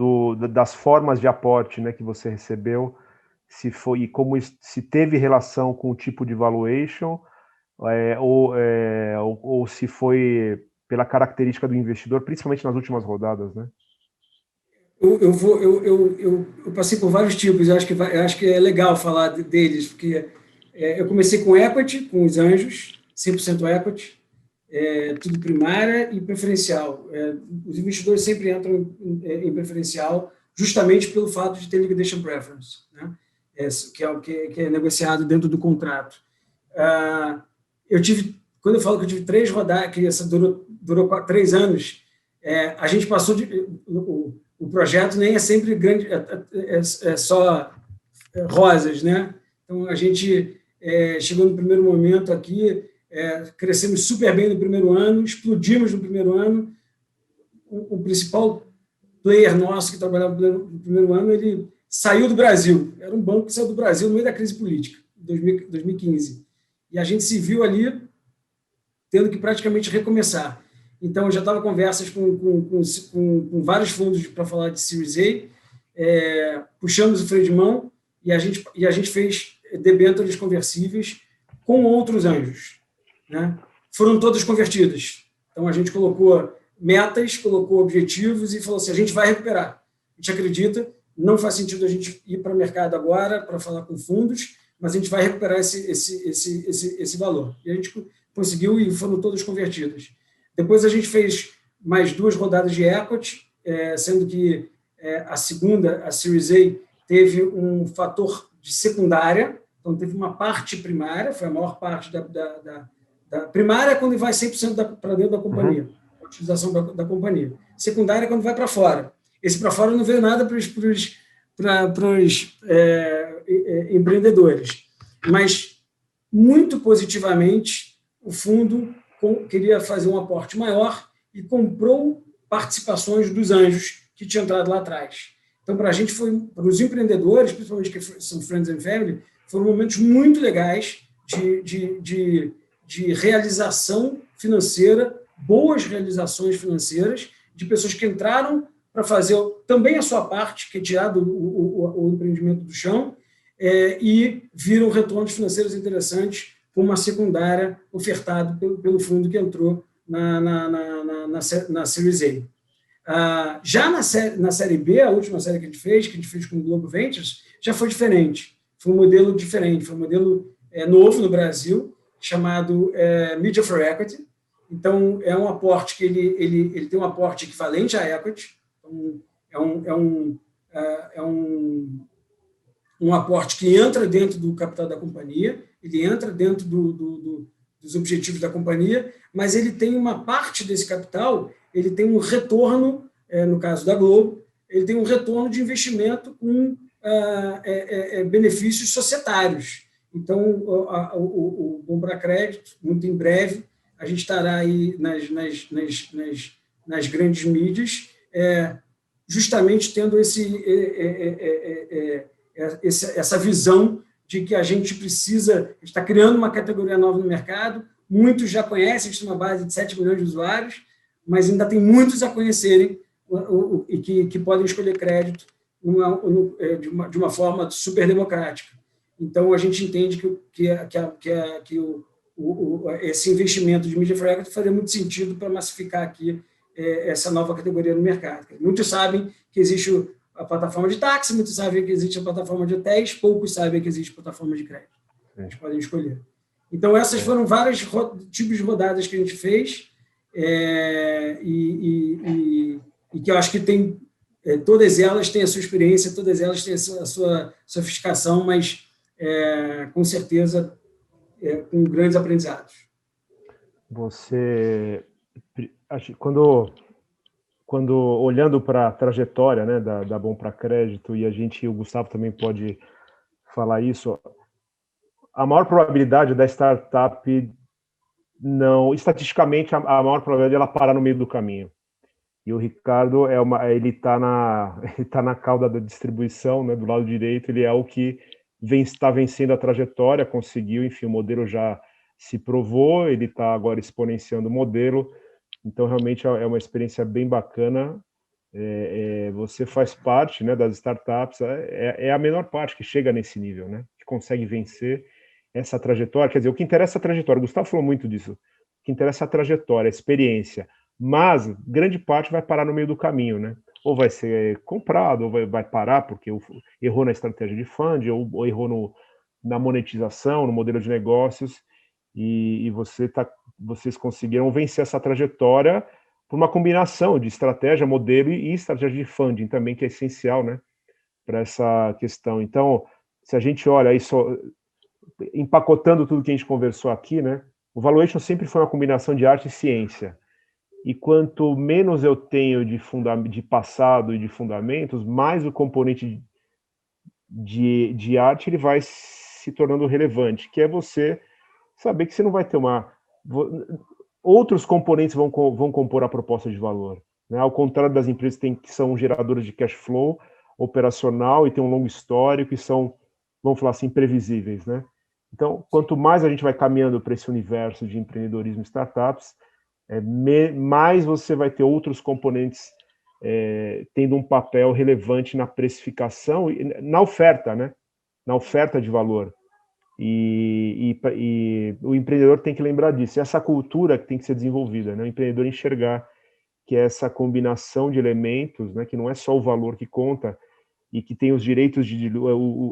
das formas de aporte, né, que você recebeu, se teve relação com o tipo de valuation, ou se foi pela característica do investidor, principalmente nas últimas rodadas, né? Eu passei por vários tipos, eu acho que é legal falar deles, porque eu comecei com equity, com os anjos, 100% equity, tudo primária e preferencial. Os investidores sempre entram em preferencial, justamente pelo fato de ter liquidation preference, né? Que é negociado dentro do contrato. Quando eu falo que eu tive 3 rodadas, que essa durou 3 anos, a gente passou o projeto nem é sempre grande, é só rosas, né? Então, a gente chegou no primeiro momento aqui, crescemos super bem no primeiro ano, explodimos no primeiro ano. O principal player nosso que trabalhava no primeiro ano, ele saiu do Brasil. Era um banco que saiu do Brasil no meio da crise política, em 2015. E a gente se viu ali tendo que praticamente recomeçar. Então, eu já estava em conversas com vários fundos para falar de Series A, puxamos o freio de mão e a gente fez debêntures conversíveis com outros anjos, né? Foram todas convertidas. Então, a gente colocou metas, colocou objetivos e falou assim, a gente vai recuperar. A gente acredita não faz sentido a gente ir para o mercado agora para falar com fundos, mas a gente vai recuperar esse valor. E a gente conseguiu e foram todas convertidas. Depois a gente fez mais 2 rodadas de equity, sendo que a segunda, a Series A, teve um fator de secundária, então teve uma parte primária, foi a maior parte da primária quando vai 100% para dentro da companhia, a utilização da companhia. Secundária quando vai para fora. Esse para fora não veio nada para os empreendedores, mas muito positivamente o fundo queria fazer um aporte maior e comprou participações dos anjos que tinham entrado lá atrás. Então, para a gente, para os empreendedores, principalmente que são Friends and Family, foram momentos muito legais de realização financeira, boas realizações financeiras, de pessoas que entraram para fazer também a sua parte, que é tirar o empreendimento do chão, e viram retornos financeiros interessantes com uma secundária ofertada pelo fundo que entrou na Series A. Já na série B, a última série que a gente fez com o Globo Ventures, já foi diferente. Foi um modelo diferente, foi um modelo novo no Brasil, chamado Media for Equity. Então, é um aporte que ele tem um aporte equivalente à equity. Então, um aporte que entra dentro do capital da companhia, ele entra dentro dos objetivos da companhia, mas ele tem uma parte desse capital, ele tem um retorno, no caso da Globo, ele tem um retorno de investimento com benefícios societários. Então, o Bom para Crédito, muito em breve, a gente estará aí nas grandes mídias, justamente tendo essa visão de que a gente está criando uma categoria nova no mercado, muitos já conhecem, a gente tem uma base de 7 milhões de usuários, mas ainda tem muitos a conhecerem e que podem escolher crédito de uma forma super democrática. Então, a gente entende que esse investimento de Media for Equity faria muito sentido para massificar aqui essa nova categoria no mercado. Muitos sabem que existe a plataforma de táxi, muitos sabem que existe a plataforma de hotéis, poucos sabem que existe a plataforma de crédito. Eles podem escolher. Então, essas foram vários tipos de rodadas que a gente fez e que eu acho que tem todas elas têm a sua experiência, todas elas têm a sua sofisticação, mas com certeza com grandes aprendizados. Você, quando olhando para a trajetória, né, da Bom para Crédito, e o Gustavo também pode falar isso, a maior probabilidade da startup estatisticamente, a maior probabilidade é ela parar no meio do caminho. E o Ricardo ele está na cauda da distribuição, né, do lado direito, ele é o que está vencendo a trajetória, conseguiu, enfim, o modelo já se provou, ele está agora exponenciando o modelo, então realmente é uma experiência bem bacana. Você faz parte, né, das startups, é a menor parte que chega nesse nível, né, que consegue vencer essa trajetória. Quer dizer, o que interessa é a trajetória, o Gustavo falou muito disso, o que interessa é a trajetória, a experiência, mas grande parte vai parar no meio do caminho, né? Ou vai ser comprado, ou vai parar porque errou na estratégia de fund, ou errou na monetização, no modelo de negócios, e vocês conseguiram vencer essa trajetória por uma combinação de estratégia, modelo e estratégia de funding também, que é essencial, né, para essa questão. Então, se a gente olha isso, empacotando tudo que a gente conversou aqui, né, o valuation sempre foi uma combinação de arte e ciência. E quanto menos eu tenho de passado e de fundamentos, mais o componente de arte ele vai se tornando relevante, que é você saber que você não vai ter outros componentes vão compor a proposta de valor, né? Ao contrário das empresas que são geradoras de cash flow operacional e tem um longo histórico e são, vamos falar assim, previsíveis, né? Então, quanto mais a gente vai caminhando para esse universo de empreendedorismo e startups, mais você vai ter outros componentes tendo um papel relevante na precificação e na oferta, né? Na oferta de valor. E o empreendedor tem que lembrar disso. Essa cultura que tem que ser desenvolvida, né? O empreendedor enxergar que essa combinação de elementos, né? Que não é só o valor que conta, e que tem os direitos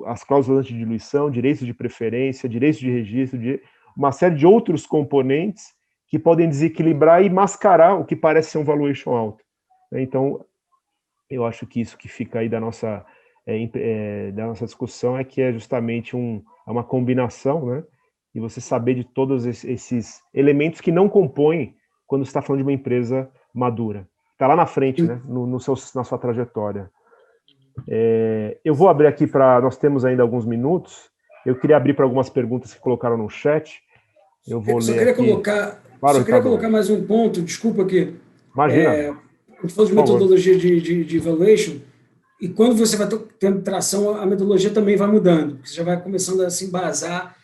as cláusulas antidiluição, direitos de preferência, direitos de registro, uma série de outros componentes que podem desequilibrar e mascarar o que parece ser um valuation alto. Então, eu acho que isso que fica aí da nossa discussão é que é justamente uma combinação, né? E você saber de todos esses elementos que não compõem quando você está falando de uma empresa madura. Está lá na frente, né? Na sua trajetória. Eu vou abrir aqui nós temos ainda alguns minutos. Eu queria abrir para algumas perguntas que colocaram no chat. Eu vou ler aqui. Só queria colocar mais um ponto, desculpa aqui. Imagina. A gente falou de metodologia de evaluation, e quando você vai tendo tração, a metodologia também vai mudando. Você já vai começando a se embasar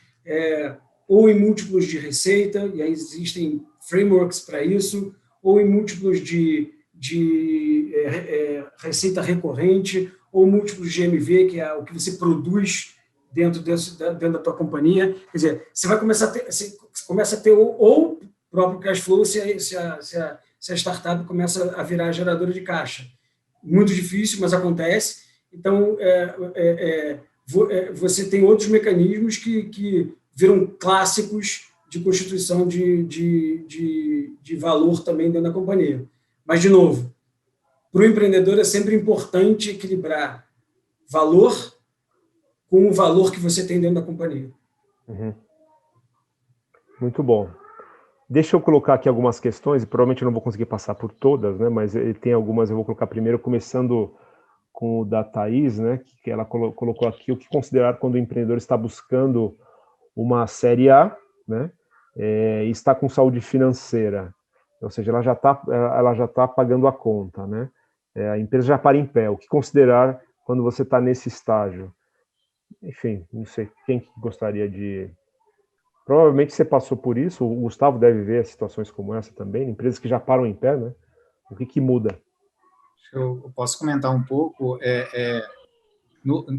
ou em múltiplos de receita, e aí existem frameworks para isso, ou em múltiplos de receita recorrente, ou múltiplos de GMV, que é o que você produz dentro da tua companhia. Quer dizer, você vai começar a ter ou o próprio cash flow se a startup começa a virar geradora de caixa. Muito difícil, mas acontece. Então, você tem outros mecanismos que viram clássicos de constituição de valor também dentro da companhia. Mas, de novo, para o empreendedor é sempre importante equilibrar valor com o valor que você tem dentro da companhia. Uhum. Muito bom. Deixa eu colocar aqui algumas questões, e provavelmente eu não vou conseguir passar por todas, né, mas tem algumas, eu vou colocar primeiro, começando com o da Thaís, né, que ela colocou aqui, o que considerar quando o empreendedor está buscando uma série A, né, e está com saúde financeira, ou seja, ela já está pagando a conta, né, a empresa já para em pé, o que considerar quando você está nesse estágio? Enfim, não sei, quem que gostaria de... Provavelmente você passou por isso, o Gustavo deve ver situações como essa também, empresas que já param em pé, né? O que muda? Eu posso comentar um pouco,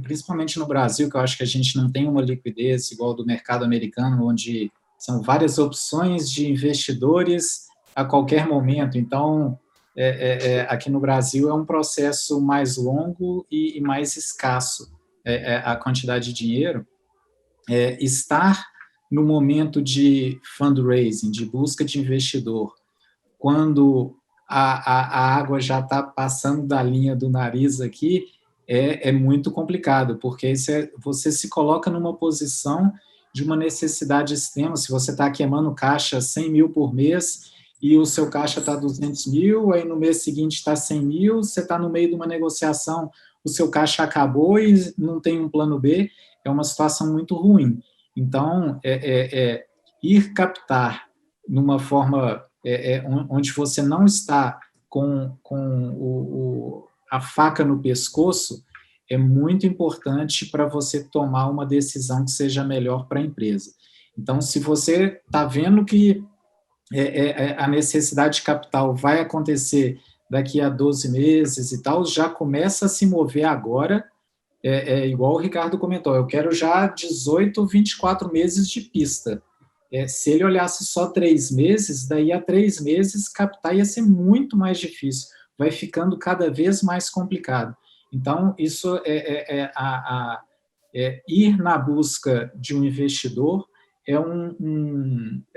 principalmente no Brasil, que eu acho que a gente não tem uma liquidez igual do mercado americano, onde são várias opções de investidores a qualquer momento. Então, aqui no Brasil é um processo mais longo e mais escasso a quantidade de dinheiro. Estar no momento de fundraising, de busca de investidor, quando a água já está passando da linha do nariz aqui, é muito complicado, porque você se coloca numa posição de uma necessidade extrema. Se você está queimando caixa 100 mil por mês e o seu caixa está 200 mil, aí no mês seguinte está 100 mil, você está no meio de uma negociação, o seu caixa acabou e não tem um plano B, é uma situação muito ruim. Então, ir captar numa forma onde você não está com a faca no pescoço é muito importante para você tomar uma decisão que seja melhor para a empresa. Então, se você está vendo que a necessidade de capital vai acontecer daqui a 12 meses e tal, já começa a se mover agora. Igual o Ricardo comentou, eu quero já 18, 24 meses de pista. Se ele olhasse só 3 meses, daí a 3 meses captar ia ser muito mais difícil, vai ficando cada vez mais complicado. Então, isso ir na busca de um investidor é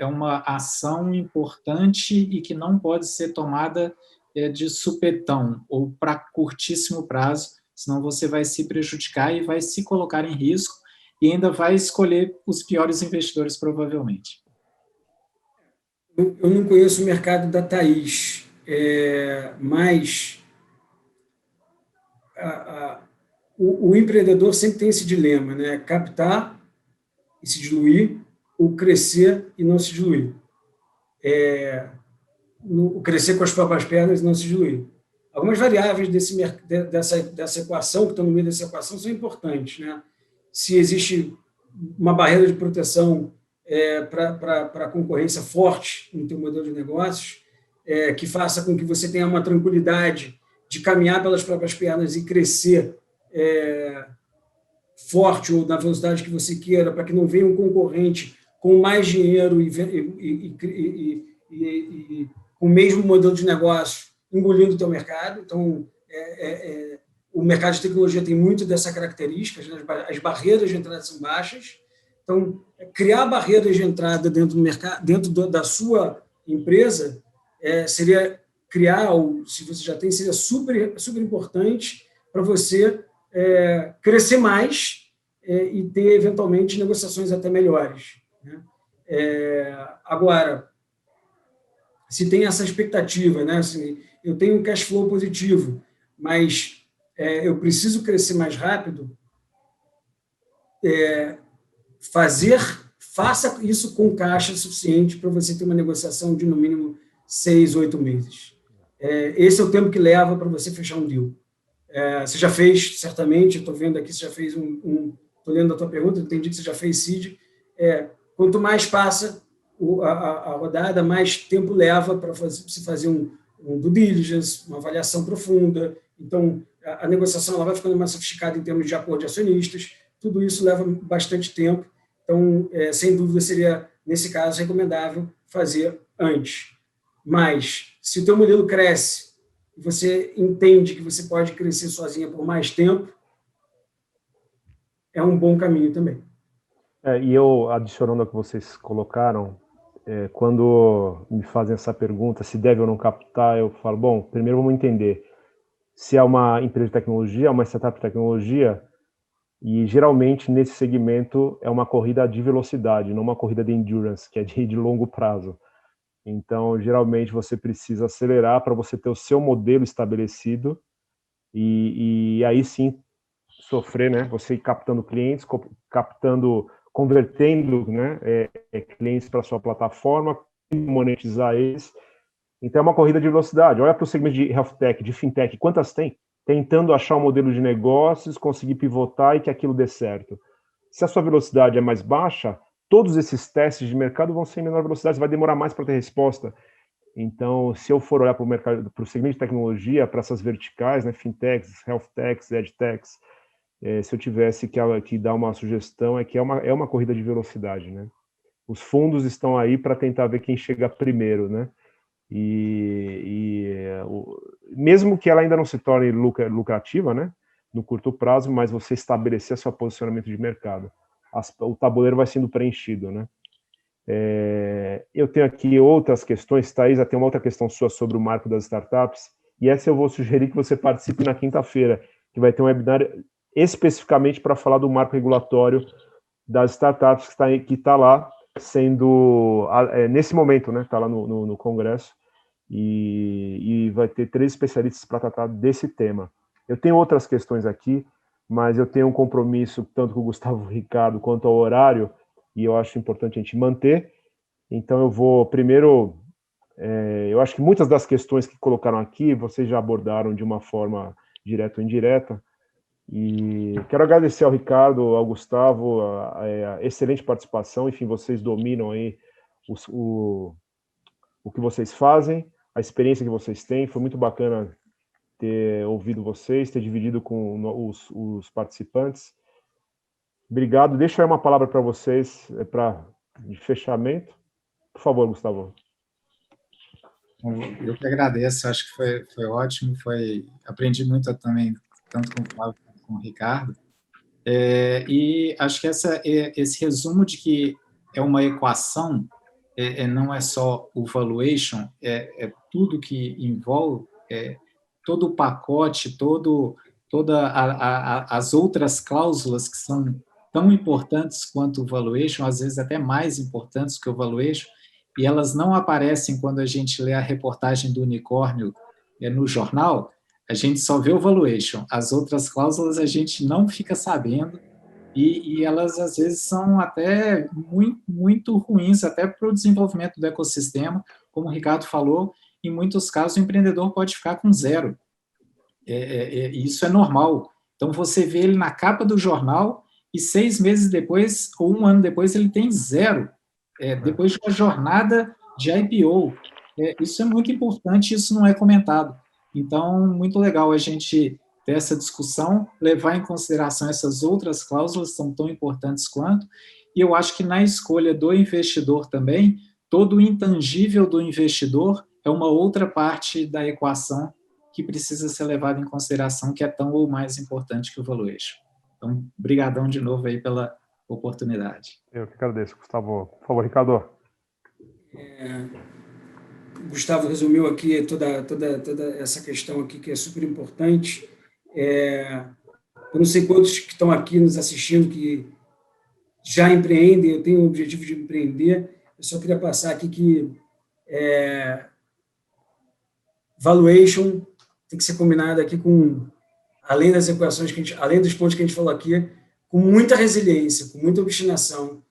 uma ação importante e que não pode ser tomada de supetão ou para curtíssimo prazo, senão você vai se prejudicar e vai se colocar em risco e ainda vai escolher os piores investidores, provavelmente. Eu não conheço o mercado da Thaís, mas o empreendedor sempre tem esse dilema, né? Captar e se diluir, ou crescer e não se diluir. Crescer com as próprias pernas e não se diluir. Algumas variáveis dessa equação, que estão no meio dessa equação, são importantes, né? Se existe uma barreira de proteção para a concorrência forte no teu modelo de negócios, que faça com que você tenha uma tranquilidade de caminhar pelas próprias pernas e crescer forte ou na velocidade que você queira, para que não venha um concorrente com mais dinheiro e com o mesmo modelo de negócio engolindo o teu mercado. Então, o o mercado de tecnologia tem muito dessa característica, as barreiras de entrada são baixas. Então, criar barreiras de entrada dentro do mercado, da sua empresa, seria criar, ou se você já tem, seria super, super importante para você crescer mais e ter, eventualmente, negociações até melhores, né? Agora, se tem essa expectativa, né? Assim, eu tenho um cash flow positivo, mas eu preciso crescer mais rápido, faça isso com caixa suficiente para você ter uma negociação de, no mínimo, 6, 8 meses. Esse é o tempo que leva para você fechar um deal. Você já fez, certamente, estou vendo aqui, você já fez estou lendo a tua pergunta, entendi que você já fez seed. Quanto mais passa a rodada, mais tempo leva para se fazer um due diligence, uma avaliação profunda. Então, a negociação ela vai ficando mais sofisticada em termos de acordo de acionistas. Tudo isso leva bastante tempo. Então, sem dúvida, seria, nesse caso, recomendável fazer antes. Mas, se o teu modelo cresce e você entende que você pode crescer sozinha por mais tempo, é um bom caminho também. E eu, adicionando ao que vocês colocaram, quando me fazem essa pergunta, se deve ou não captar, eu falo, bom, primeiro vamos entender se é uma empresa de tecnologia, uma startup de tecnologia, e geralmente nesse segmento é uma corrida de velocidade, não uma corrida de endurance, que é de longo prazo. Então, geralmente você precisa acelerar para você ter o seu modelo estabelecido e aí sim sofrer, né? Você ir captando clientes, convertendo, né, clientes para sua plataforma, monetizar eles. Então é uma corrida de velocidade. Olha para o segmento de health tech, de fintech, quantas tem? Tentando achar um modelo de negócios, conseguir pivotar e que aquilo dê certo. Se a sua velocidade é mais baixa, todos esses testes de mercado vão ser em menor velocidade, vai demorar mais para ter resposta. Então, se eu for olhar para o mercado, para o segmento de tecnologia, para essas verticais, né, fintechs, health techs, edtechs, se eu tivesse que dar uma sugestão, é que é uma corrida de velocidade, né? Os fundos estão aí para tentar ver quem chega primeiro, né? Mesmo que ela ainda não se torne lucrativa, né, no curto prazo, mas você estabelecer seu posicionamento de mercado. O tabuleiro vai sendo preenchido, né? Eu tenho aqui outras questões, Thaís, tem uma outra questão sua sobre o marco das startups, e essa eu vou sugerir que você participe na quinta-feira, que vai ter um webinar especificamente para falar do marco regulatório das startups que está lá sendo, nesse momento, né, está lá no Congresso, e vai ter 3 especialistas para tratar desse tema. Eu tenho outras questões aqui, mas eu tenho um compromisso tanto com o Gustavo Ricardo quanto ao horário, e eu acho importante a gente manter. Então eu vou primeiro, eu acho que muitas das questões que colocaram aqui, vocês já abordaram de uma forma direta ou indireta, e quero agradecer ao Ricardo, ao Gustavo, a excelente participação. Enfim, vocês dominam aí o que vocês fazem, a experiência que vocês têm. Foi muito bacana ter ouvido vocês, ter dividido com os participantes. Obrigado. Deixa eu dar uma palavra para vocês de fechamento. Por favor, Gustavo. Eu que agradeço, acho que foi ótimo, aprendi muito também, tanto com o Flávio quanto com o Ricardo, e acho que esse resumo de que é uma equação, não é só o valuation, é tudo que envolve, todo o pacote, todas as outras cláusulas que são tão importantes quanto o valuation, às vezes até mais importantes que o valuation, e elas não aparecem quando a gente lê a reportagem do unicórnio no jornal, a gente só vê o valuation. As outras cláusulas a gente não fica sabendo, e elas, às vezes, são até muito, muito ruins, até para o desenvolvimento do ecossistema. Como o Ricardo falou, em muitos casos o empreendedor pode ficar com 0. Isso é normal. Então, você vê ele na capa do jornal e 6 meses depois, ou 1 ano depois, ele tem 0. Depois de uma jornada de IPO. Isso é muito importante, isso não é comentado. Então, muito legal a gente ter essa discussão, levar em consideração essas outras cláusulas, que são tão importantes quanto, e eu acho que na escolha do investidor também, todo o intangível do investidor é uma outra parte da equação que precisa ser levado em consideração, que é tão ou mais importante que o valuation. Então, brigadão de novo aí pela oportunidade. Eu que agradeço, Gustavo. Por favor, Ricardo. O Gustavo resumiu aqui toda essa questão aqui, que é super importante. Eu não sei quantos que estão aqui nos assistindo que já empreendem, eu tenho o objetivo de empreender. Eu só queria passar aqui que valuation tem que ser combinado aqui com, além das equações, além dos pontos que a gente falou aqui, com muita resiliência, com muita obstinação,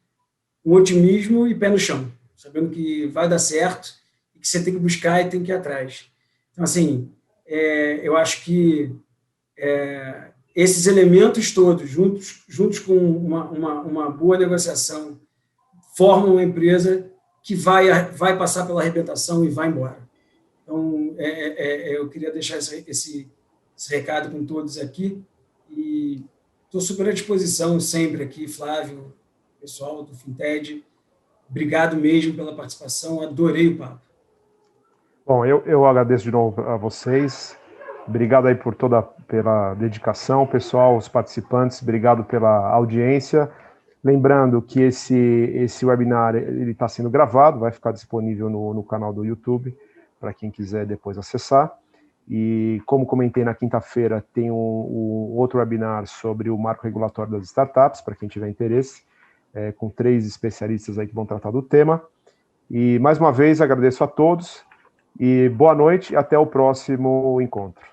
com otimismo e pé no chão, sabendo que vai dar certo e que você tem que buscar e tem que ir atrás. Então, assim, eu acho que esses elementos todos, juntos com uma boa negociação, formam uma empresa que vai passar pela arrebentação e vai embora. Então, eu queria deixar esse recado com todos aqui e estou super à disposição sempre aqui, Flávio, pessoal do Finted. Obrigado mesmo pela participação, adorei o papo. Bom, eu agradeço de novo a vocês. Obrigado aí pela dedicação, pessoal, os participantes, obrigado pela audiência. Lembrando que esse webinar ele está sendo gravado, vai ficar disponível no canal do YouTube, para quem quiser depois acessar. E como comentei na quinta-feira, tem um outro webinar sobre o marco regulatório das startups, para quem tiver interesse, com 3 especialistas aí que vão tratar do tema. E mais uma vez agradeço a todos, e boa noite e até o próximo encontro.